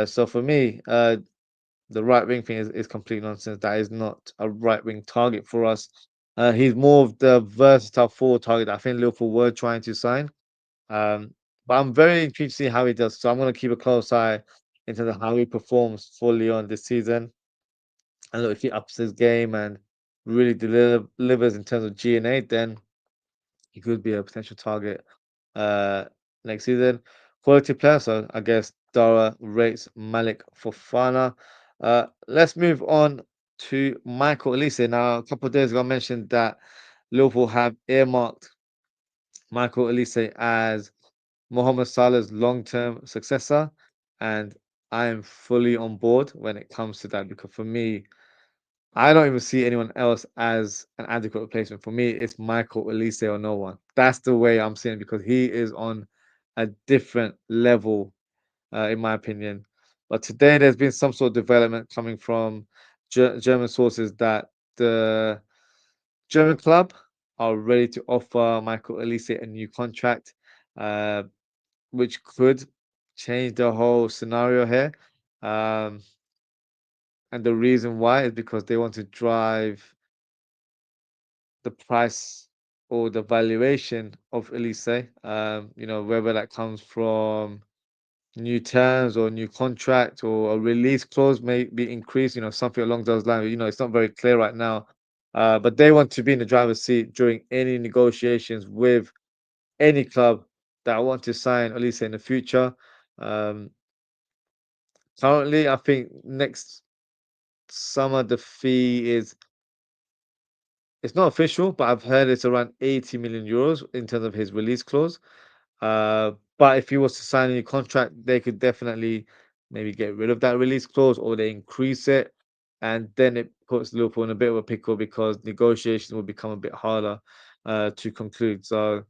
So for me, the right wing thing is complete nonsense. That is not a right wing target for us. He's more of the versatile forward target that I think Liverpool were trying to sign. Um, but I'm very intrigued to see how he does. So I'm going to keep a close eye in terms of how he performs for Lyon this season. And look, if he ups his game and really delivers in terms of G&A, then he could be a potential target uh, next season. Quality player, so I guess Dara rates Malick Fofana. Let's move on to Michael Olise. Now, a couple of days ago, I mentioned that Liverpool have earmarked Michael Olise as Mohamed Salah's long-term successor, and I am fully on board when it comes to that because for me, I don't even see anyone else as an adequate replacement. For me, it's Michael Olise or no one. That's the way I'm seeing it because he is on a different level, in my opinion. But today, there's been some sort of development coming from German sources that the German club are ready to offer Michael Olise a new contract, uh, which could change the whole scenario here. Um, and the reason why is because they want to drive the price or the valuation of Elise, whether that comes from new terms or new contract or a release clause may be increased, something along those lines. It's not very clear right now. But they want to be in the driver's seat during any negotiations with any club that want to sign Elise in the future. Um, Currently, I think next summer the fee is it's not official, but I've heard it's around 80 million euros in terms of his release clause. But if he was to sign a new contract, they could definitely maybe get rid of that release clause or they increase it. And then it puts Liverpool in a bit of a pickle because negotiations will become a bit harder to conclude. So,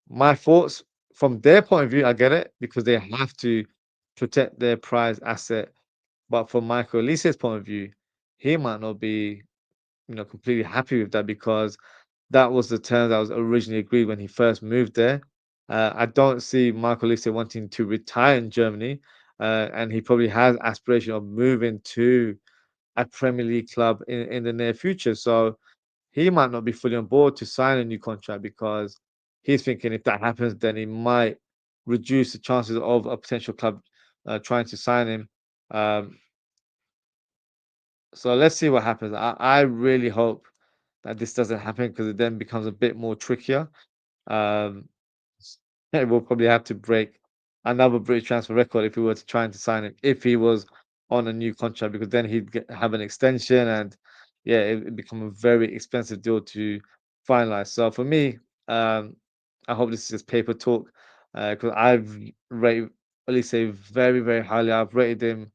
my thoughts from their point of view, I get it because they have to protect their prized asset. But from Michael Elise's point of view, he might not be completely happy with that because that was the term that was originally agreed when he first moved there. I don't see Michael Olise wanting to retire in Germany, and he probably has aspiration of moving to a Premier League club in the near future. So he might not be fully on board to sign a new contract because he's thinking if that happens, then he might reduce the chances of a potential club trying to sign him. Um, so let's see what happens. I really hope that this doesn't happen because it then becomes a bit more trickier. Um, we'll probably have to break another British transfer record if we were to try and to sign him if he was on a new contract because then have an extension and yeah, it'd become a very expensive deal to finalize. So for me, I hope this is just paper talk because I've rated Olise very, very highly. I've rated him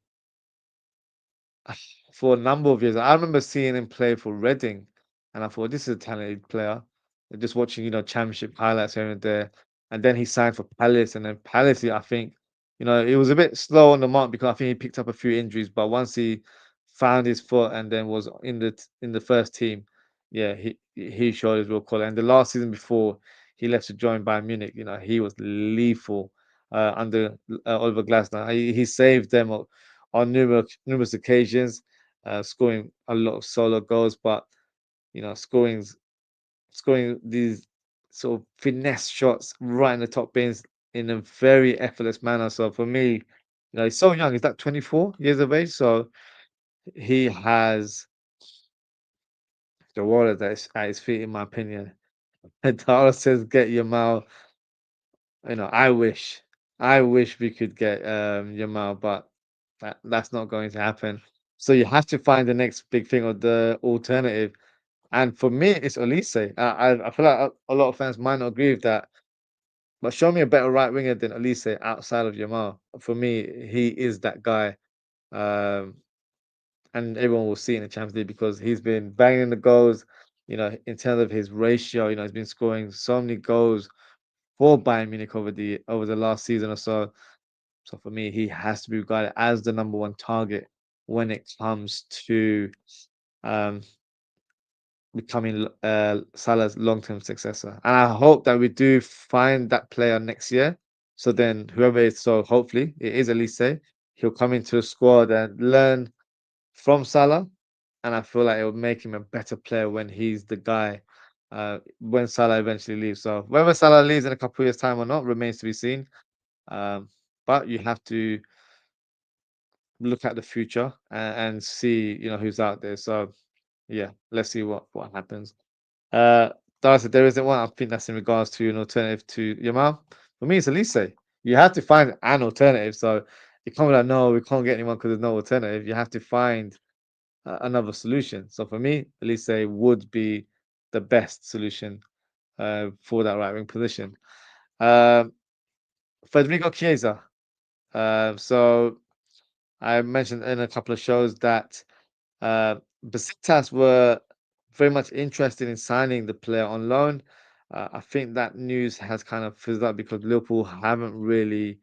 for a number of years. I remember seeing him play for Reading, and I thought this is a talented player. And just watching, championship highlights here and there, and then he signed for Palace, and then Palace, I think, it was a bit slow on the mark because I think he picked up a few injuries. But once he found his foot and then was in the first team, yeah, he showed his real quality. And the last season before he left to join Bayern Munich, he was lethal under Oliver Glasner. He saved them on numerous occasions, scoring a lot of solo goals, but scoring these sort of finesse shots right in the top bins in a very effortless manner. So for me, he's so young. He's like 24 years of age, so he has the water that's at his feet, in my opinion. And Tara says, "Get Yamal." I wish we could get Yamal, but that's not going to happen. So you have to find the next big thing or the alternative. And for me, it's Olise. I feel like a lot of fans might not agree with that, but show me a better right winger than Olise outside of Yamal. For me, he is that guy. Um, and everyone will see in the Champions League because he's been banging the goals. In terms of his ratio, he's been scoring so many goals for Bayern Munich over the last season or so. So for me, he has to be regarded as the number one target when it comes to um, becoming Salah's long-term successor. And I hope that we do find that player next year. So then whoever it is, so hopefully it is Elise, he'll come into the squad and learn from Salah. And I feel like it will make him a better player when he's the guy when Salah eventually leaves. So whether Salah leaves in a couple of years' time or not remains to be seen. Um, but you have to look at the future and see, who's out there. So yeah, let's see what happens. Uh, Darcy, there isn't one. I think that's in regards to an alternative to Yamal. For me, it's Elise. You have to find an alternative. So you can't be like, no, we can't get anyone because there's no alternative. You have to find another solution. So for me, Elise would be the best solution for that right wing position. Um, Federico Chiesa. So I mentioned in a couple of shows that Besiktas were very much interested in signing the player on loan. I think that news has kind of fizzled out because Liverpool haven't really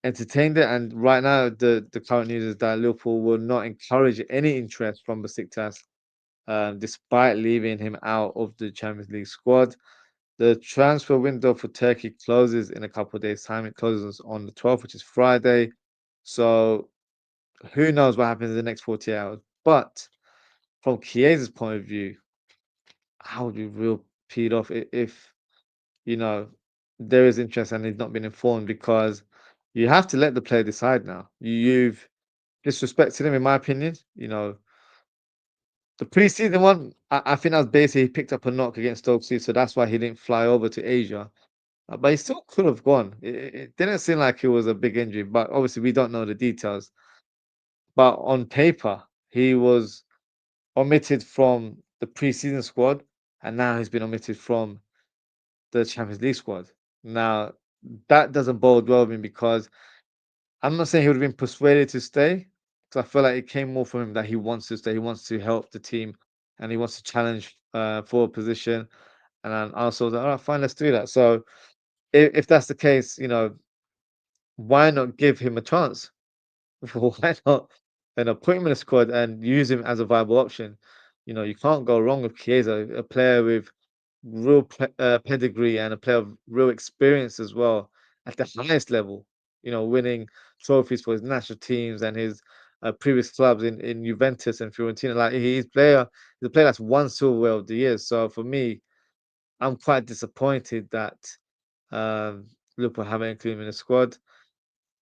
entertained it. And right now, the current news is that Liverpool will not encourage any interest from Besiktas, despite leaving him out of the Champions League squad. The transfer window for Turkey closes in a couple of days' time. It closes on the 12th, which is Friday. So who knows what happens in the next 48 hours. But from Chiesa's point of view, I would be real peed off if you know there is interest and he's not been informed because you have to let the player decide now. You've disrespected him, in my opinion. The preseason one, I think that was basically he picked up a knock against Stoke City, so that's why he didn't fly over to Asia. But he still could have gone. It didn't seem like it was a big injury, but obviously we don't know the details. But on paper, he was omitted from the preseason squad, and now he's been omitted from the Champions League squad. Now, that doesn't bode well with me because I'm not saying he would have been persuaded to stay, because I feel like it came more from him that he wants to stay. He wants to help the team, and he wants to challenge for a position. And then I also was like, all right, fine, let's do that. So if that's the case, why not give him a chance? Why not, put him in the squad and use him as a viable option? You can't go wrong with Chiesa, a player with real pedigree and a player of real experience as well at the highest level. Winning trophies for his national teams and his previous clubs in Juventus and Fiorentina. Like he's a player that's won silverware of the years. So for me, I'm quite disappointed that Liverpool haven't included him in the squad.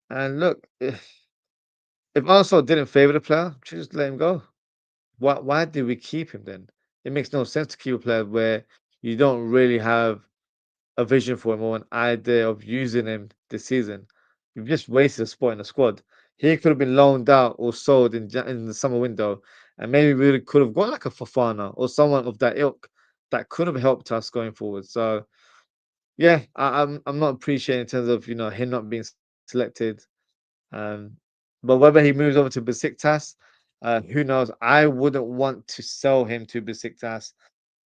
And look, if Arsenal didn't favour the player, just let him go. Why did we keep him then? It makes no sense to keep a player where you don't really have a vision for him or an idea of using him this season. You've just wasted a spot in the squad. He could have been loaned out or sold in the summer window, and maybe we could have got like a Fofana or someone of that ilk that could have helped us going forward. So yeah, I'm not appreciating in terms of him not being selected. Um, but whether he moves over to Besiktas, who knows? I wouldn't want to sell him to Besiktas,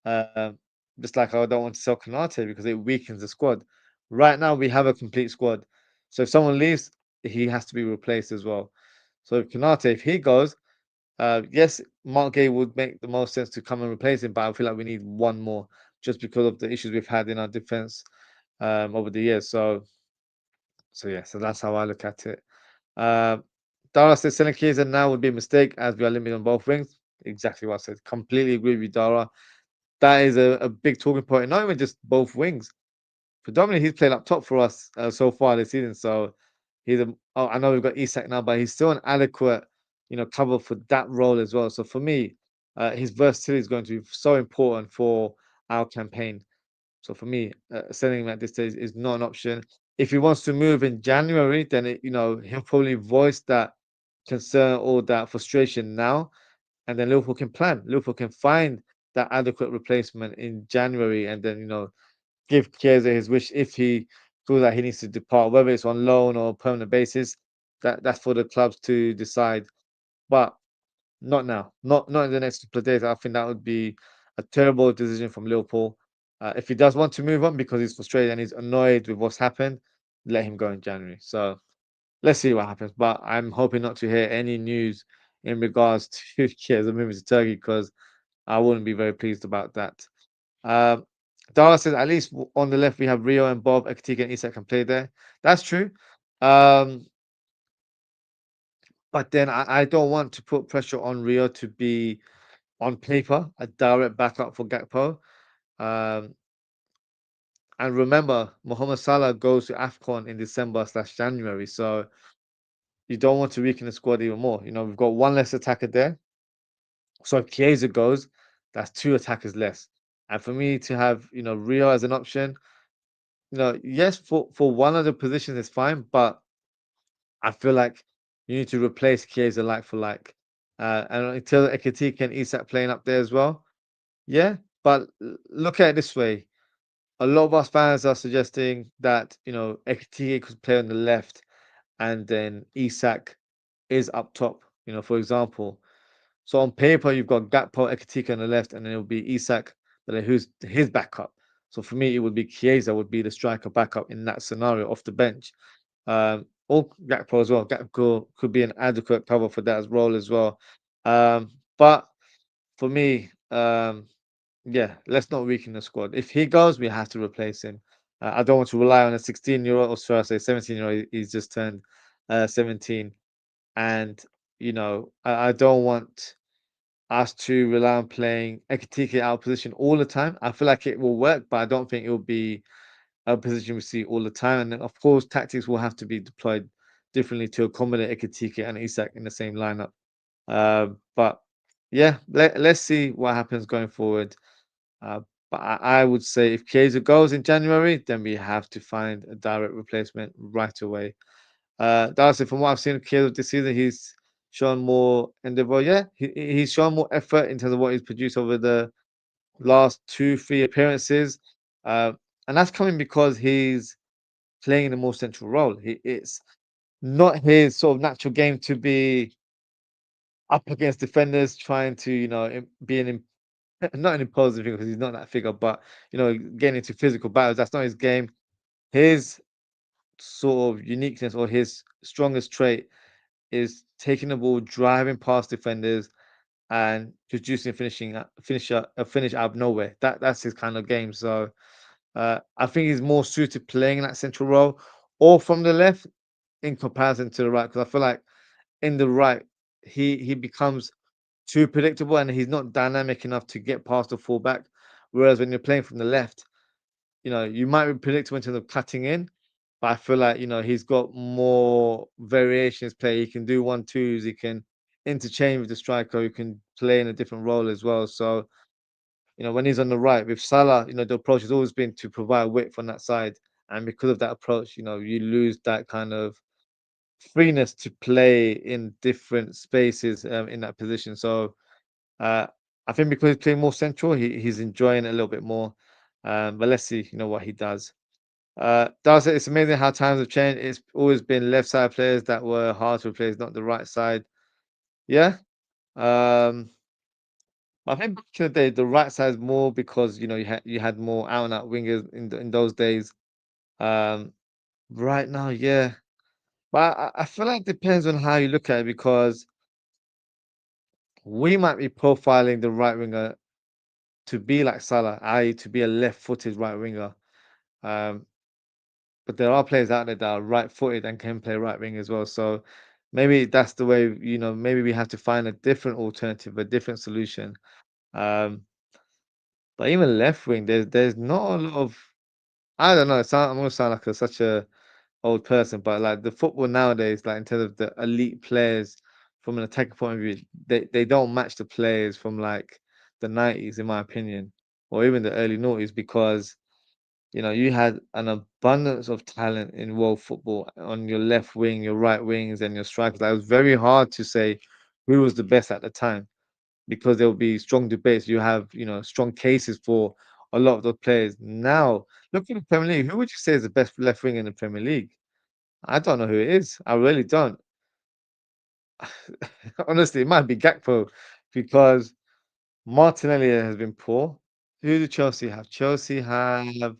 uh, just like I don't want to sell Konate because it weakens the squad. Right now, we have a complete squad. So if someone leaves, he has to be replaced as well. So if he goes, Yes, Mark Gay would make the most sense to come and replace him, but I feel like we need one more just because of the issues we've had in our defense over the years. So yeah, so that's how I look at it. Uh, Dara says selling Chiesa now would be a mistake as we are limited on both wings. Exactly what I said. Completely agree with you, Dara. That is a big talking point. Not even just both wings. Predominantly, he's played up top for us so far this season. So he's a. Oh, I know we've got Isak now, but he's still an adequate, cover for that role as well. So for me, his versatility is going to be so important for our campaign. So for me, selling him at this stage is not an option. If he wants to move in January, then he'll probably voice that concern or that frustration now, and then Liverpool can plan. Liverpool can find that adequate replacement in January, and then give Chiesa his wish if he feels that he needs to depart, whether it's on loan or permanent basis. That's for the clubs to decide. But not now. Not in the next couple of days. I think that would be a terrible decision from Liverpool. If he does want to move on because he's frustrated and he's annoyed with what's happened, let him go in January. So let's see what happens. But I'm hoping not to hear any news in regards to Chiesa moving to Turkey because I wouldn't be very pleased about that. Um, Dara says at least on the left we have Rio and Bob, Ekitike and Isak can play there. That's true. Um, but then I don't want to put pressure on Rio to be on paper a direct backup for Gakpo. Um, and remember, Mohamed Salah goes to AFCON in December/January, so you don't want to weaken the squad even more. We've got one less attacker there. So if Chiesa goes, that's two attackers less. And for me to have, Rio as an option, yes, for one of the positions is fine, but I feel like you need to replace Chiesa like for like. And until Ekitike and Isak playing up there as well. Yeah, but look at it this way. A lot of us fans are suggesting that, Ekitike could play on the left and then Isak is up top, for example. So on paper, you've got Gakpo, Ekitike on the left, and then it would be Isak, but then who's his backup? So for me, it would be Chiesa would be the striker backup in that scenario off the bench. Or Gakpo as well. Gakpo could be an adequate cover for that as role as well. But for me, yeah, let's not weaken the squad. If he goes, we have to replace him. I don't want to rely on a 16-year-old, or sorry, I say 17-year-old. He's just turned 17, and I don't want us to rely on playing Ekitike out of position all the time. I feel like it will work, but I don't think it will be a position we see all the time. And then, of course, tactics will have to be deployed differently to accommodate Ekitike and Isak in the same lineup. But yeah, let's see what happens going forward. Uh, but I would say if Chiesa goes in January, then we have to find a direct replacement right away. Darcy, from what I've seen of Chiesa this season, he's shown more endeavor. Yeah, he's shown more effort in terms of what he's produced over the last 2, 3 appearances. Uh, and that's coming because he's playing in a more central role. It's not his sort of natural game to be up against defenders, trying to, be not an imposing figure because he's not that figure, but, getting into physical battles. That's not his game. His sort of uniqueness or his strongest trait is taking the ball, driving past defenders, and producing a finish out of nowhere. That's his kind of game. So I think he's more suited playing in that central role or from the left in comparison to the right. Because I feel like in the right, he becomes too predictable and he's not dynamic enough to get past the fullback. Whereas when you're playing from the left, you might be predictable in terms of cutting in, but I feel like, he's got more variation in his play. He can do 1-2s, he can interchange with the striker, he can play in a different role as well. So, when he's on the right with Salah, the approach has always been to provide width on that side. And because of that approach, you lose that kind of freeness to play in different spaces in that position. So uh, I think because he's playing more central, he's enjoying it a little bit more. But let's see, what he does. Does it? It's amazing how times have changed. It's always been left side players that were hard to replace, not the right side. Yeah. Um, I think back in the day, the right side is more because you had more out and out wingers in those days. Um, right now, yeah. But I feel like it depends on how you look at it because we might be profiling the right winger to be like Salah, i.e., to be a left-footed right winger. Um, but there are players out there that are right-footed and can play right wing as well. So maybe that's the way, maybe we have to find a different alternative, a different solution. Um, but even left wing, there's not a lot of, I don't know. I'm gonna sound like such a old person, but like the football nowadays, like in terms of the elite players from an attacking point of view, they don't match the players from like the 90s, in my opinion, or even the early noughties, because you had an abundance of talent in world football on your left wing, your right wings, and your strikers. Like, it was very hard to say who was the best at the time because there will be strong debates. You have, strong cases for a lot of those players. Now, look at the Premier League. Who would you say is the best left wing in the Premier League? I don't know who it is. I really don't. Honestly, it might be Gakpo because Martinelli has been poor. Who do Chelsea have? Chelsea have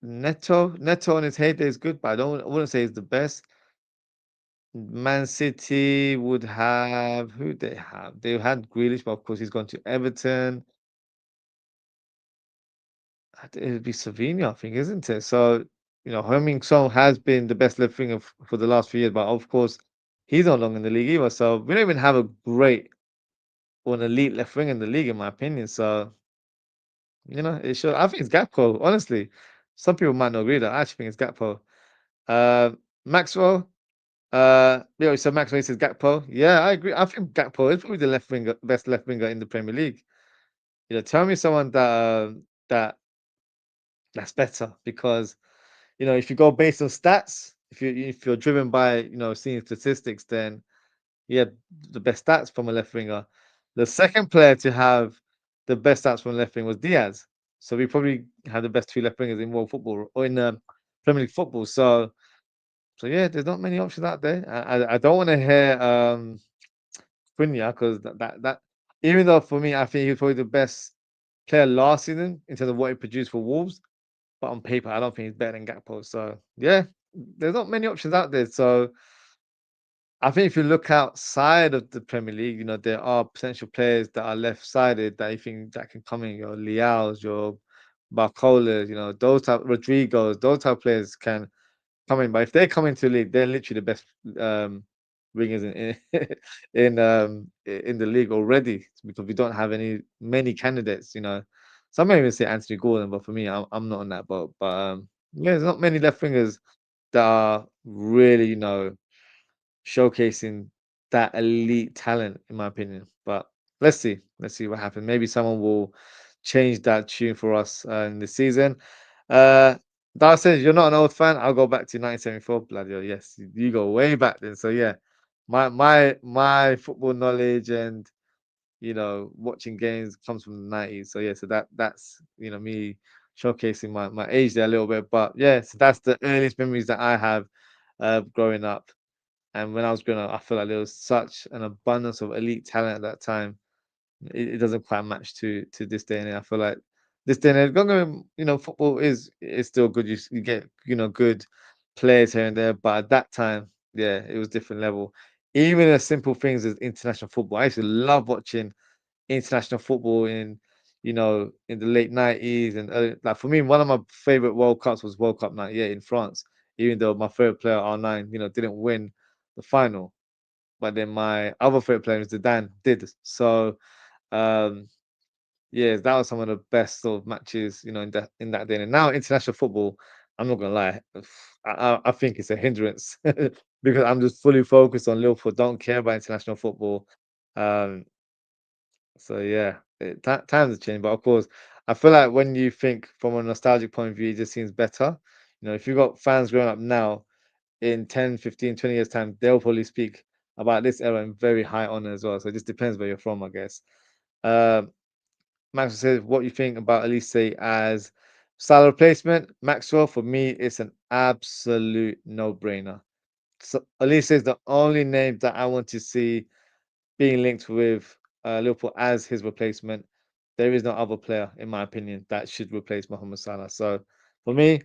Neto. Neto on his heyday is good, but I wouldn't say he's the best. Man City would have who they have? They had Grealish, but of course he's gone to Everton. It would be Savinho, I think, isn't it? So, Heung-min Son has been the best left winger for the last few years, but of course he's not long in the league either. So we don't even have a great or an elite left wing in the league, in my opinion. So, it should. I think it's Gakpo, honestly. Some people might not agree that. I actually think it's Gakpo. Maxwell. So Maxwell says Gakpo. Yeah, I agree. I think Gakpo is probably the left winger, best left winger in the Premier League. Tell me someone that's better because if you go based on stats, if you're driven by seeing statistics, then he had the best stats from a left winger. The second player to have the best stats from left wing was Diaz. So we probably had the best two left wingers in world football or in Premier League football. So yeah, there's not many options out there. I don't want to hear Cunha because that even though for me I think he was probably the best player last season in terms of what he produced for Wolves, but on paper I don't think he's better than Gakpo. So yeah, there's not many options out there. So I think if you look outside of the Premier League, there are potential players that are left-sided that you think that can come in. Your Leao's, your Barcolas, those type Rodrigos, those type of players can come in. But if they come into the league, they're literally the best wingers in in the league already because we don't have many candidates. Some may even say Anthony Gordon, but for me, I'm not on that boat. But yeah, there's not many left wingers that are really showcasing that elite talent, in my opinion. But let's see what happens. Maybe someone will change that tune for us in the season. Uh, Dar says you're not an old fan. I'll go back to 1974. Bloody hell, yes, you go way back then. So yeah, my football knowledge and watching games comes from the 90s. So yeah, so that's me showcasing my age there a little bit. But yeah, so that's the earliest memories that I have growing up. And when I was growing up, I feel like there was such an abundance of elite talent at that time. It doesn't quite match to this day and age. I feel like this day and age, football is still good. You get good players here and there, but at that time, yeah, it was different level. Even as simple things as international football, I used to love watching international football in the late 90s and like for me, one of my favorite World Cups was World Cup '98 in France. Even though my favorite player R9, didn't win the final, but then my other favorite player, Mr. Dan, did. So um, yeah, that was some of the best sort of matches, in that day. And now international football, I'm not gonna lie, I think it's a hindrance because I'm just fully focused on Liverpool. Don't care about international football. Um, so yeah, times have changed, but of course, I feel like when you think from a nostalgic point of view, it just seems better. If you've got fans growing up now, in 10, 15, 20 years' time, they'll probably speak about this era in very high honor as well. So it just depends where you're from, I guess. Um, Maxwell says, what you think about Elise as style replacement? Maxwell, for me, it's an absolute no-brainer. So Elise is the only name that I want to see being linked with Liverpool as his replacement. There is no other player, in my opinion, that should replace Mohamed Salah. So for me,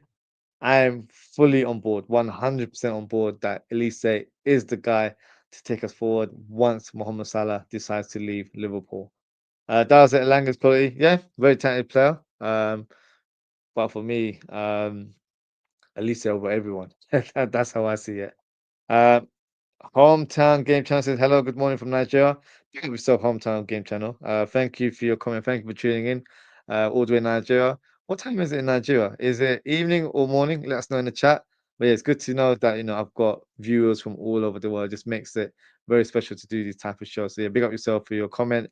I am fully on board, 100% on board that Elise is the guy to take us forward once Mohamed Salah decides to leave Liverpool. That was it. Langer's quality, yeah, very talented player. But for me, Elise over everyone. That's how I see it. Um, Hometown Game Channel says, hello, good morning from Nigeria. Pick up yourself, Hometown Game Channel. Thank you for your comment. Thank you for tuning in all the way in Nigeria. What time is it in Nigeria? Is it evening or morning? Let us know in the chat. But yeah, it's good to know that, I've got viewers from all over the world. It just makes it very special to do these type of shows. So yeah, big up yourself for your comment.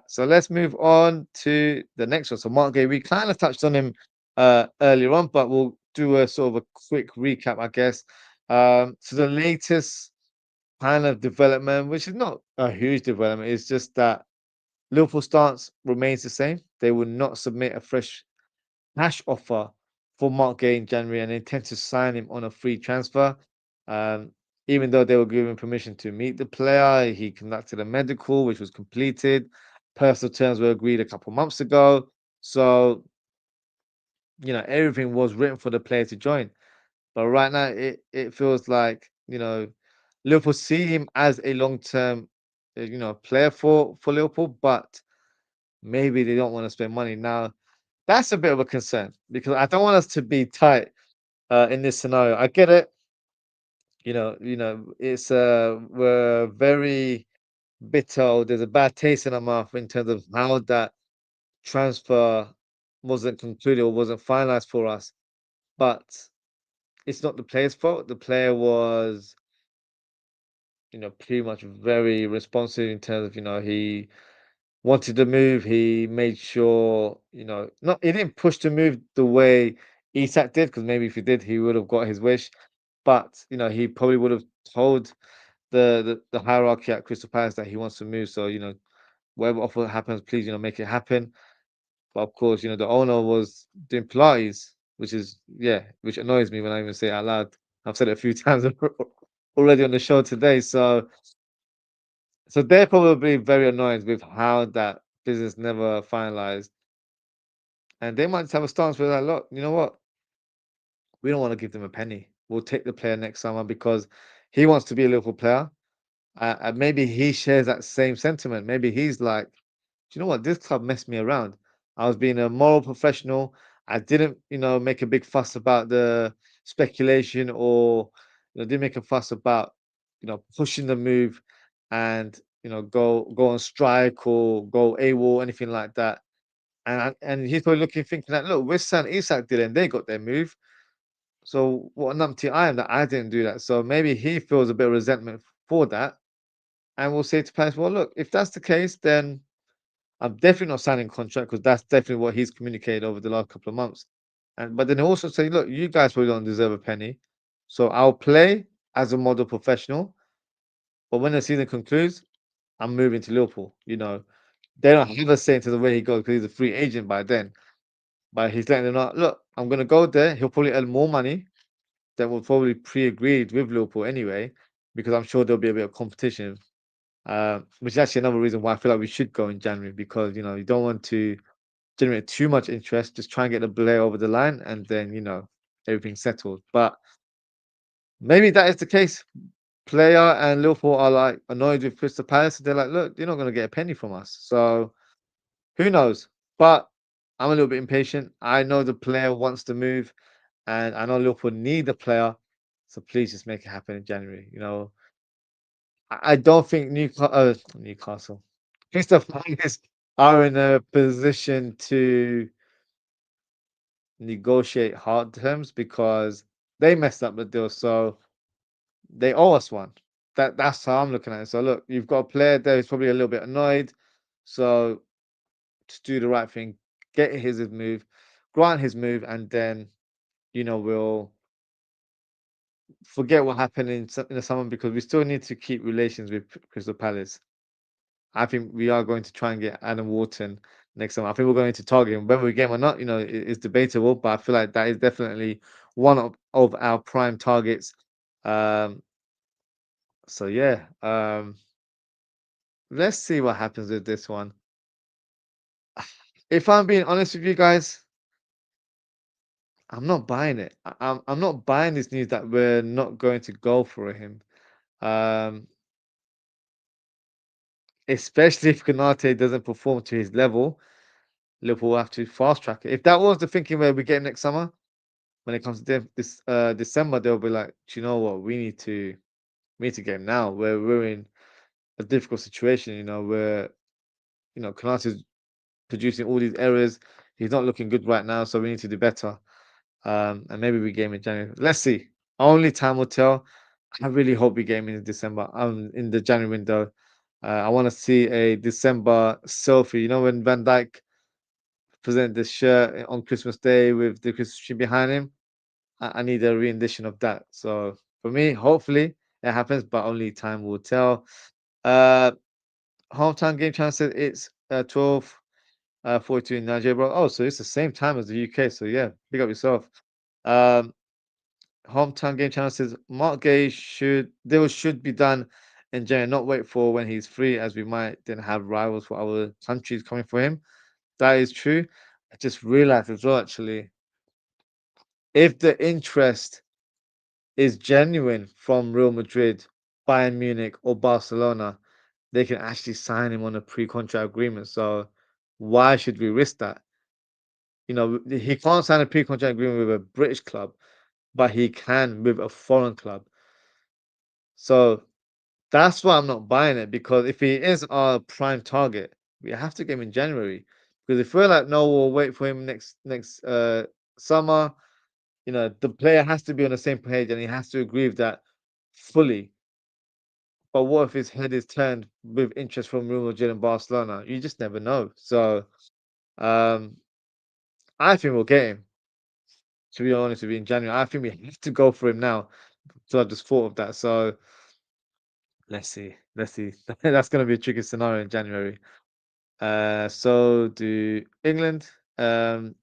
So let's move on to the next one. So Mark Gay, we kind of touched on him earlier on, but we'll do a sort of a quick recap, I guess. So the latest kind of development, which is not a huge development, it's just that Liverpool's stance remains the same. They will not submit a fresh cash offer for Mark Gay in January and they intend to sign him on a free transfer. Um, Even though they were given permission to meet the player, he conducted a medical, which was completed. Personal terms were agreed a couple months ago. So, everything was written for the player to join. But right now, it feels like Liverpool see him as a long term, player for Liverpool, but maybe they don't want to spend money now. That's a bit of a concern because I don't want us to be tight in this scenario. I get it. It's we're very bitter. Or there's a bad taste in our mouth in terms of how that transfer wasn't concluded or wasn't finalized for us. But it's not the player's fault. The player was pretty much very responsive in terms of, he wanted to move. He made sure, not he didn't push to move the way Isak did, because maybe if he did, he would have got his wish. But he probably would have told the hierarchy at Crystal Palace that he wants to move. So whatever offer happens, please make it happen. But of course, the owner was doing Pilates, which annoys me when I even say it out loud. I've said it a few times already on the show today. So they're probably very annoyed with how that business never finalized. And they might just have a stance where they're like, look, you know what? We don't want to give them a penny. We'll take the player next summer because he wants to be a Liverpool player. And maybe he shares that same sentiment. Maybe he's like, do you know what? This club messed me around. I was being a moral professional. I didn't, make a big fuss about the speculation or, didn't make a fuss about, pushing the move and, go on strike or go AWOL, anything like that. And he's probably looking, thinking that, look, West Ham Isak did it and they got their move. So what a numpty I am that I didn't do that. So maybe he feels a bit of resentment for that. And we'll say to players, well, look, if that's the case, then I'm definitely not signing a contract because that's definitely what he's communicated over the last couple of months. But then also say, look, you guys probably don't deserve a penny. So I'll play as a model professional. But when the season concludes, I'm moving to Liverpool. They don't have a say into the way he goes because he's a free agent by then. But he's letting them know, look, I'm going to go there. He'll probably earn more money than was probably pre-agreed with Liverpool anyway, because I'm sure there'll be a bit of competition. Which is actually another reason why I feel like we should go in January because you don't want to generate too much interest. Just try and get the player over the line, and then everything's settled. But maybe that is the case. Player and Liverpool are like annoyed with Crystal Palace. They're like, look, you're not going to get a penny from us. So who knows? But I'm a little bit impatient. I know the player wants to move, and I know Liverpool need the player. So please just make it happen in January. I don't think Newcastle, Crystal Palace are in a position to negotiate hard terms because they messed up the deal. So they owe us one. That's how I'm looking at it. So look, you've got a player there who's probably a little bit annoyed. So to do the right thing, get his move, grant his move, and then we'll forget what happened in the summer because we still need to keep relations with Crystal Palace. I think we are going to try and get Adam Wharton next summer. I think we're going to target him. Whether we get him or not, is debatable, but I feel like that is definitely one of our prime targets. Um, so yeah, let's see what happens with this one. If I'm being honest with you guys, I'm not buying it. I'm not buying this news that we're not going to go for him. Um, especially if Konate doesn't perform to his level, Liverpool will have to fast track it. If that was the thinking where we get him next summer, when it comes to this December, they'll be like, do you know what? We need to get him now. We're in a difficult situation, where Konate is producing all these errors. He's not looking good right now, so we need to do better. And maybe we get him in January. Let's see. Only time will tell. I really hope we get him in December. In the January window. I want to see a December selfie. You know when Van Dijk presented this shirt on Christmas Day with the Christmas tree behind him. I need a rendition of that. So for me, hopefully it happens, but only time will tell. Uh, Hometown game chance said it's 12 42 in Nigeria, bro. Oh, so it's the same time as the UK. So yeah, pick up yourself. Um, Hometown game channel says Mark Gay should be done in January, not wait for when he's free, as we might then have rivals for other countries coming for him. That is true. I just realized as well, actually, if the interest is genuine from Real Madrid, Bayern Munich, or Barcelona, they can actually sign him on a pre-contract agreement. So why should we risk that? He can't sign a pre-contract agreement with a British club, but he can with a foreign club. So that's why I'm not buying it, because if he is our prime target, we have to get him in January. Because if we're like, no, we'll wait for him next summer, the player has to be on the same page and he has to agree with that fully. But what if his head is turned with interest from Real Madrid and Barcelona? You just never know. So um, I think we'll get him. To be honest with you, in January, I think we have to go for him now. So I just thought of that. So let's see. Let's see. That's going to be a tricky scenario in January. So do England. And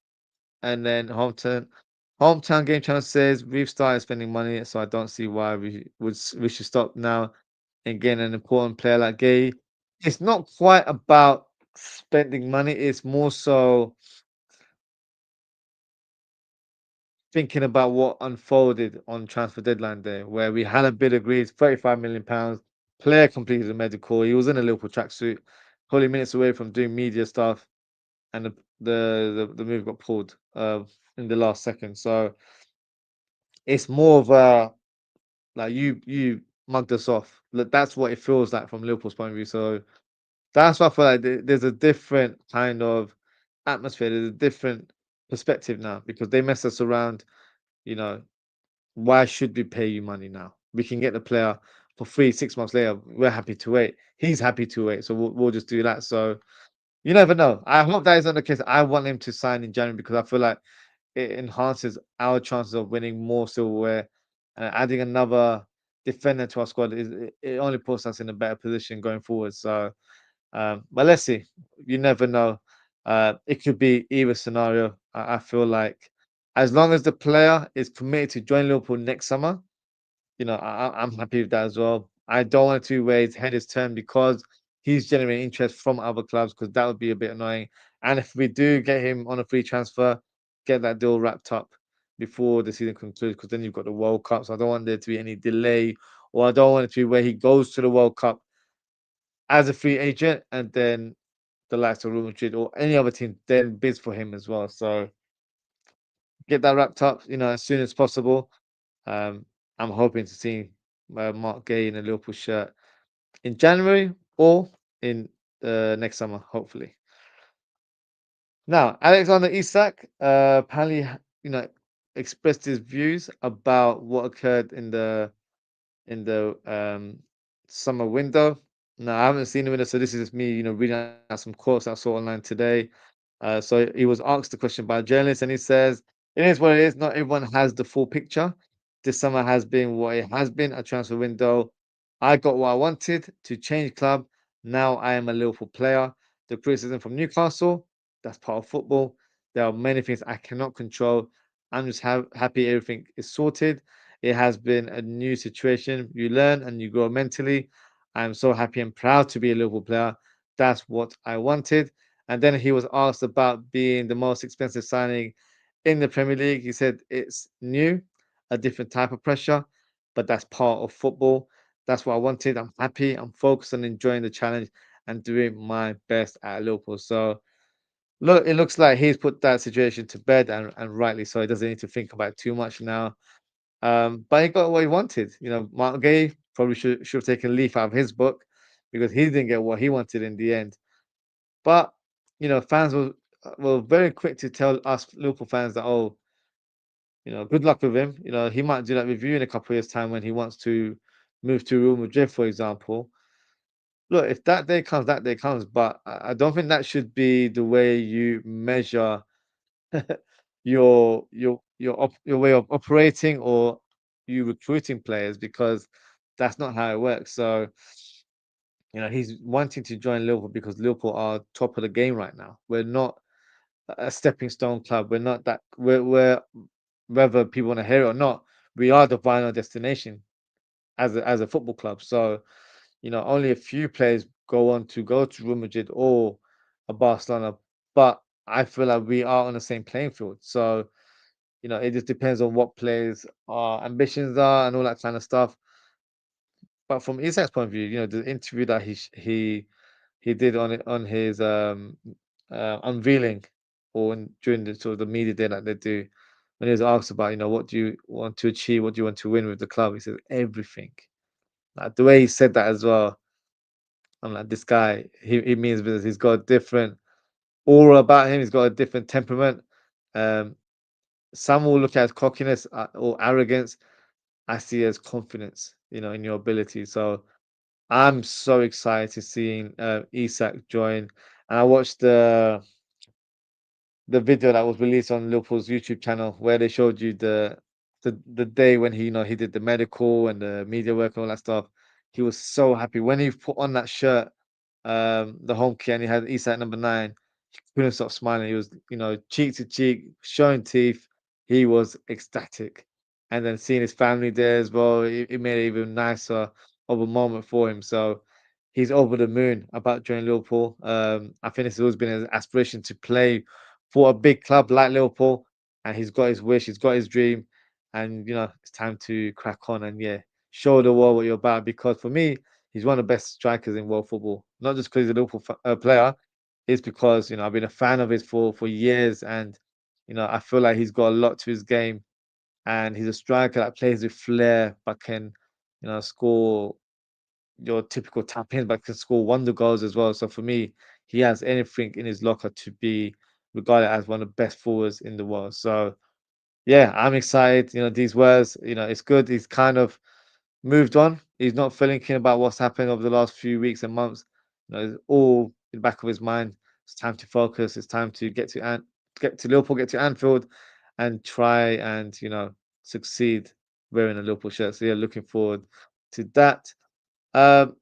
then hometown game channel says we've started spending money, so I don't see why we should stop now and get an important player like Gay. It's not quite about spending money, it's more so thinking about what unfolded on transfer deadline day, where we had a bid agreed, £35 million. Player completed a medical. He was in a Liverpool tracksuit, probably minutes away from doing media stuff, and the move got pulled in the last second. So it's more of a like you mugged us off. That's what it feels like from Liverpool's point of view. So that's why I feel like there's a different kind of atmosphere. There's a different perspective now because they mess us around. You know, why should we pay you money now? We can get the player for free 6 months later. We're happy to wait. He's happy to wait. So we'll just do that. So you never know. I hope that is not the case. I want him to sign in January because I feel like it enhances our chances of winning more silverware. And adding another defender to our squad it only puts us in a better position going forward. So, but let's see. You never know. It could be either scenario. I feel like as long as the player is committed to join Liverpool next summer, I'm happy with that as well. I don't want to where his head is turned because he's generating interest from other clubs because that would be a bit annoying. And if we do get him on a free transfer, get that deal wrapped up before the season concludes because then you've got the World Cup. So I don't want there to be any delay, or I don't want it to be where he goes to the World Cup as a free agent and then the likes of Real Madrid or any other team then bids for him as well. So get that wrapped up, as soon as possible. Um, I'm hoping to see Mark Gay in a Liverpool shirt in January or in next summer, hopefully. Now, Alexander Isak apparently, expressed his views about what occurred in the summer window. Now, I haven't seen the window, so this is just me, reading out some quotes I saw online today. So he was asked the question by a journalist, and he says, "It is what it is. Not everyone has the full picture. This summer has been what it has been, a transfer window. I got what I wanted to change club. Now I am a Liverpool player. The criticism from Newcastle, that's part of football. There are many things I cannot control. I'm just happy everything is sorted. It has been a new situation. You learn and you grow mentally. I'm so happy and proud to be a Liverpool player. That's what I wanted." And then he was asked about being the most expensive signing in the Premier League. He said it's new, a different type of pressure, but that's part of football. That's what I wanted. I'm happy. I'm focused on enjoying the challenge and doing my best at Liverpool. So look, it looks like he's put that situation to bed, and rightly so. He doesn't need to think about it too much now. But he got what he wanted. You know, Mark Gay probably should have taken a leaf out of his book because he didn't get what he wanted in the end. But you know, fans were very quick to tell us Liverpool fans that, oh, you know, good luck with him. You know, he might do that with you in a couple of years' time when he wants to move to Real Madrid, for example. Look, if that day comes, that day comes. But I don't think that should be the way you measure your way of operating or you recruiting players, because that's not how it works. So, you know, he's wanting to join Liverpool because Liverpool are top of the game right now. We're not a stepping stone club. We're not that. We're whether people want to hear it or not, we are the final destination as a football club. So, you know, only a few players go to Real Madrid or a Barcelona, but I feel like we are on the same playing field. So, you know, it just depends on what players' ambitions are and all that kind of stuff. But from Isak's point of view, you know, the interview that he did on his unveiling during the sort of the media day that they do, when he was asked about, you know, what do you want to achieve, what do you want to win with the club? He says everything. Like the way he said that as well, I'm like, this guy, he means business. He's got a different aura about him. He's got a different temperament. Um, some will look at as cockiness or arrogance. I see it as confidence, you know, in your ability. So I'm so excited seeing Isak join. And I watched the video that was released on Liverpool's YouTube channel where they showed you the day when he, you know, he did the medical and the media work and all that stuff. He was so happy when he put on that shirt, the home kit, and he had Isak number 9. He couldn't stop smiling. He was, you know, cheek to cheek, showing teeth. He was ecstatic. And then seeing his family there as well, it made it even nicer of a moment for him. So he's over the moon about joining Liverpool. I think it's always been his aspiration to play for a big club like Liverpool, and he's got his wish, he's got his dream, and you know it's time to crack on and yeah, show the world what you're about. Because for me, he's one of the best strikers in world football. Not just because he's a Liverpool player, it's because you know I've been a fan of his for years, and you know I feel like he's got a lot to his game, and he's a striker that plays with flair, but can you know score your typical tap in, but can score wonder goals as well. So for me, he has anything in his locker to be regarded as one of the best forwards in the world. So yeah, I'm excited. You know, these words, you know, it's good. He's kind of moved on. He's not thinking about what's happened over the last few weeks and months. You know, it's all in the back of his mind. It's time to focus. It's time to get to Liverpool, get to Anfield, and try and you know succeed wearing a Liverpool shirt. So yeah, looking forward to that. Um,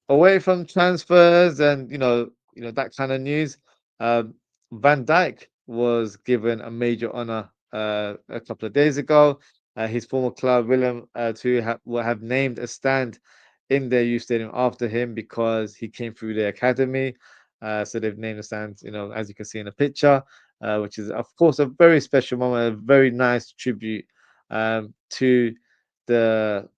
Away from transfers and that kind of news, um, Van Dijk was given a major honor a couple of days ago. His former club, Willem, will have named a stand in their youth stadium after him because he came through the academy. So they've named the stand, you know, as you can see in the picture, which is of course a very special moment, a very nice tribute to the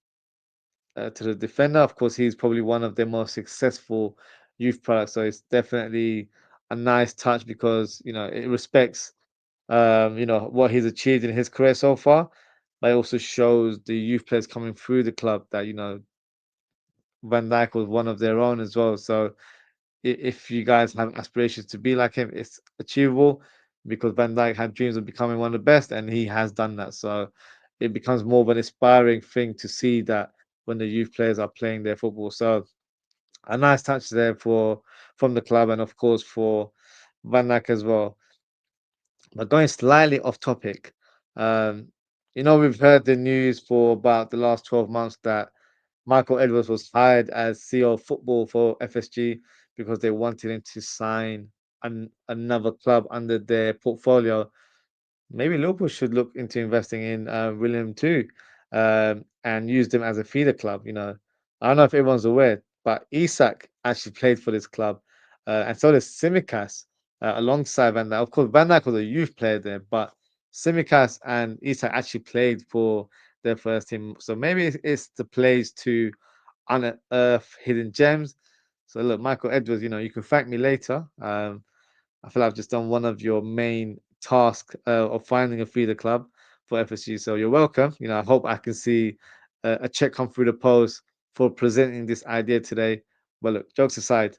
the defender. Of course, he's probably one of their most successful youth products. So it's definitely a nice touch because you know it respects you know what he's achieved in his career so far, but it also shows the youth players coming through the club that you know Van Dijk was one of their own as well. So if you guys have aspirations to be like him, it's achievable because Van Dijk had dreams of becoming one of the best, and he has done that. So it becomes more of an inspiring thing to see that when the youth players are playing their football. So a nice touch there for from the club, and of course for Van Dijk as well. But going slightly off topic, um, you know we've heard the news for about the last 12 months that Michael Edwards was hired as CEO of football for FSG because they wanted him to sign another club under their portfolio. Maybe Liverpool should look into investing in William too, and use them as a feeder club. You know, I don't know if everyone's aware, but Isak actually played for this club, and so does Simicas alongside Van Dijk. Of course, Van Dijk was a youth player there, but Simicas and Isak actually played for their first team. So maybe it's the place to unearth hidden gems. So look, Michael Edwards, you can thank me later. I feel like I've just done one of your main tasks of finding a feeder club for FSG. So you're welcome. I hope I can see a check come through the post for presenting this idea today. But look, jokes aside,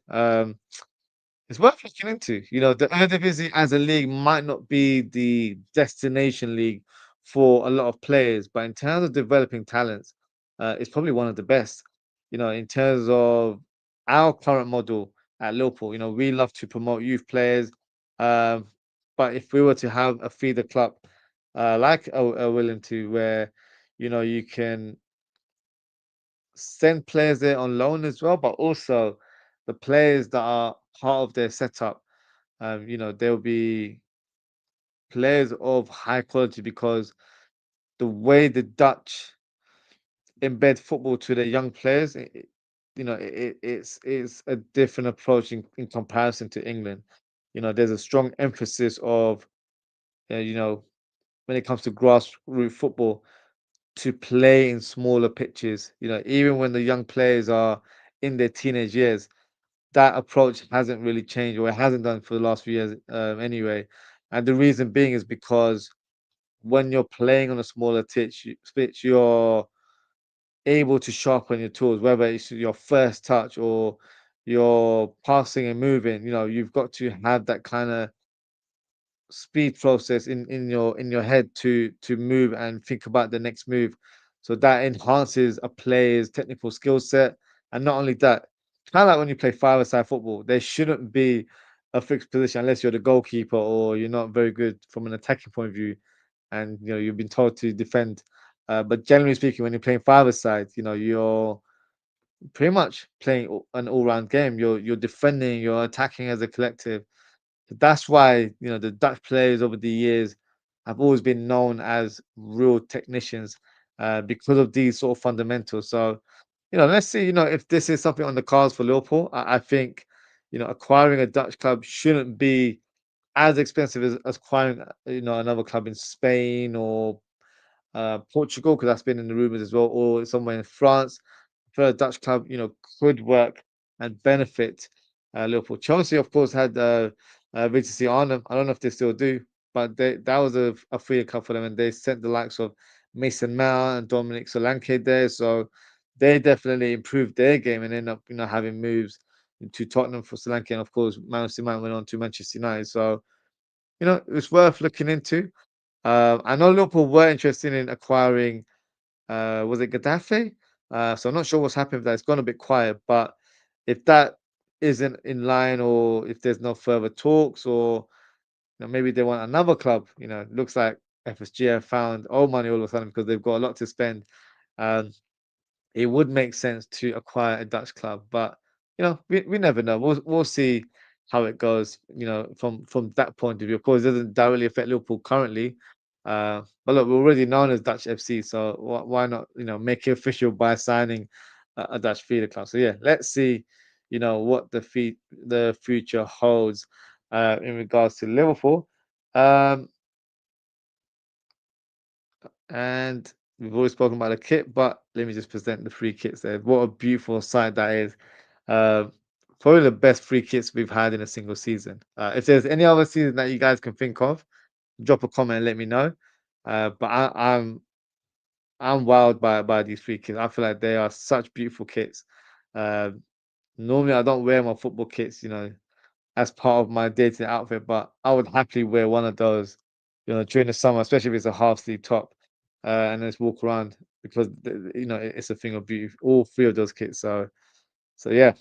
it's worth looking into. The Eredivisie as a league might not be the destination league for a lot of players, but in terms of developing talents, it's probably one of the best. In terms of our current model at Liverpool, we love to promote youth players. Um, but if we were to have a feeder club like a William to, where you can send players there on loan as well, but also the players that are part of their setup, there'll be players of high quality because the way the Dutch embed football to their young players, it's a different approach in comparison to England. There's a strong emphasis of, uh, you know, when it comes to grassroots football, to play in smaller pitches. Even when the young players are in their teenage years, that approach hasn't really changed, or it hasn't done for the last few years, anyway. And the reason being is because when you're playing on a smaller pitch, you're able to sharpen your tools, whether it's your first touch or your passing and moving. You've got to have that kind of speed process in your head to move and think about the next move. So that enhances a player's technical skill set. And not only that, kind of like when you play five-a-side football, there shouldn't be a fixed position unless you're the goalkeeper or you're not very good from an attacking point of view, and you've been told to defend. But generally speaking, when you're playing five-a-side, you're pretty much playing an all-round game. You're defending, you're attacking as a collective. That's why, the Dutch players over the years have always been known as real technicians, because of these sort of fundamentals. So, let's see, if this is something on the cards for Liverpool. I think, acquiring a Dutch club shouldn't be as expensive as acquiring, another club in Spain or Portugal, because that's been in the rumors as well, or somewhere in France. For a Dutch club, could work and benefit Liverpool. Chelsea, of course, had Vinicius on them. I don't know if they still do, but that was a free cup for them, and they sent the likes of Mason Mount and Dominic Solanke there. So they definitely improved their game and end up, having moves to Tottenham for Solanke, and of course, Mason Mount went on to Manchester United. So it's worth looking into. I know Liverpool were interested in acquiring, was it Gaddafi? So I'm not sure what's happened with that. It's gone a bit quiet, but if that isn't in line, or if there's no further talks, or maybe they want another club, it looks like FSG have found old money all of a sudden because they've got a lot to spend. Um, it would make sense to acquire a Dutch club, but we never know. We'll see how it goes. From that point of view, of course, it doesn't directly affect Liverpool currently. But look, we're already known as Dutch FC, so why not make it official by signing a Dutch feeder club? So yeah, let's see, what the future holds in regards to Liverpool. Um, And we've always spoken about the kit, but let me just present the free kits there. What a beautiful sight that is. Uh, Probably the best free kits we've had in a single season. If there's any other season that you guys can think of, drop a comment and let me know. But I'm wowed by these free kits. I feel like they are such beautiful kits. Uh, Normally I don't wear my football kits, as part of my day-to-day outfit, but I would happily wear one of those, during the summer, especially if it's a half sleeve top, and then just walk around because it's a thing of beauty. All three of those kits. So yeah,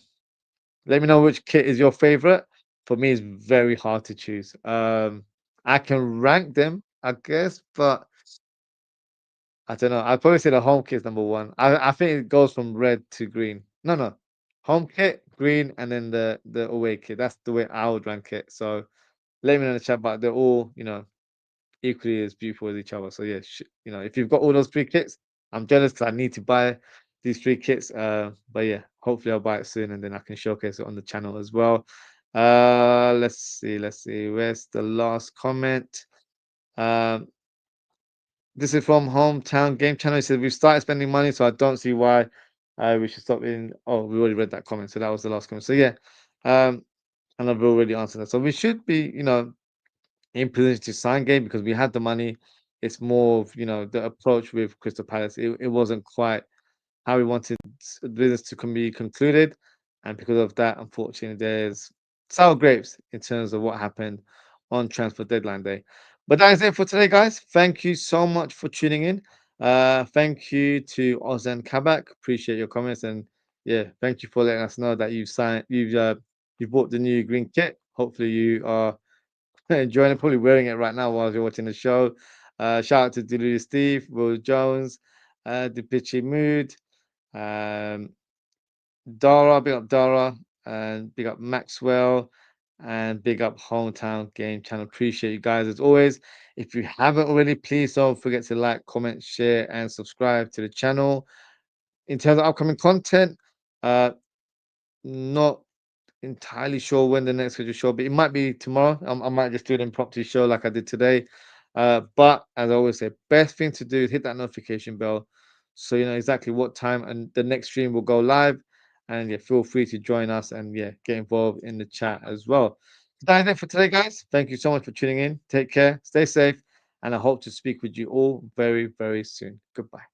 let me know which kit is your favorite. For me, it's very hard to choose. I can rank them, I guess, but I don't know. I'd probably say the home kit is number one. I think it goes from red to green. No, no, home kit, green, and then the away kit. That's the way I would rank it. So let me know in the chat, but they're all, equally as beautiful as each other. So yeah, if you've got all those three kits, I'm jealous because I need to buy these three kits. But yeah, hopefully I'll buy it soon and then I can showcase it on the channel as well. Let's see. Where's the last comment? Um, this is from Hometown Game Channel. He said we've started spending money, so I don't see why We should stop in. Oh, we already read that comment, so that was the last comment. So yeah, um, and I've already answered that. So we should be, in position to sign game because we had the money. It's more of, the approach with Crystal Palace. It wasn't quite how we wanted the business to be concluded, and because of that, unfortunately, there's sour grapes in terms of what happened on transfer deadline day. But that is it for today, guys. Thank you so much for tuning in. Thank you to Ozan Kabak. Appreciate your comments, and yeah, thank you for letting us know that you've bought the new green kit. Hopefully, you are enjoying it. Probably wearing it right now while you're watching the show. Shout out to Delulu Steve, Will Jones, the Pitchy Mood. Um, Dara, big up Dara, and big up Maxwell, and big up Hometown Game Channel. Appreciate you guys as always. If you haven't already, please don't forget to like, comment, share, and subscribe to the channel. In terms of upcoming content, uh, not entirely sure when the next schedule show, but it might be tomorrow. I might just do an impromptu show like I did today. But as I always say, best thing to do is hit that notification bell so you know exactly what time and the next stream will go live. And yeah, feel free to join us and yeah, get involved in the chat as well. That's it for today, guys. Thank you so much for tuning in. Take care, stay safe, and I hope to speak with you all very, very soon. Goodbye.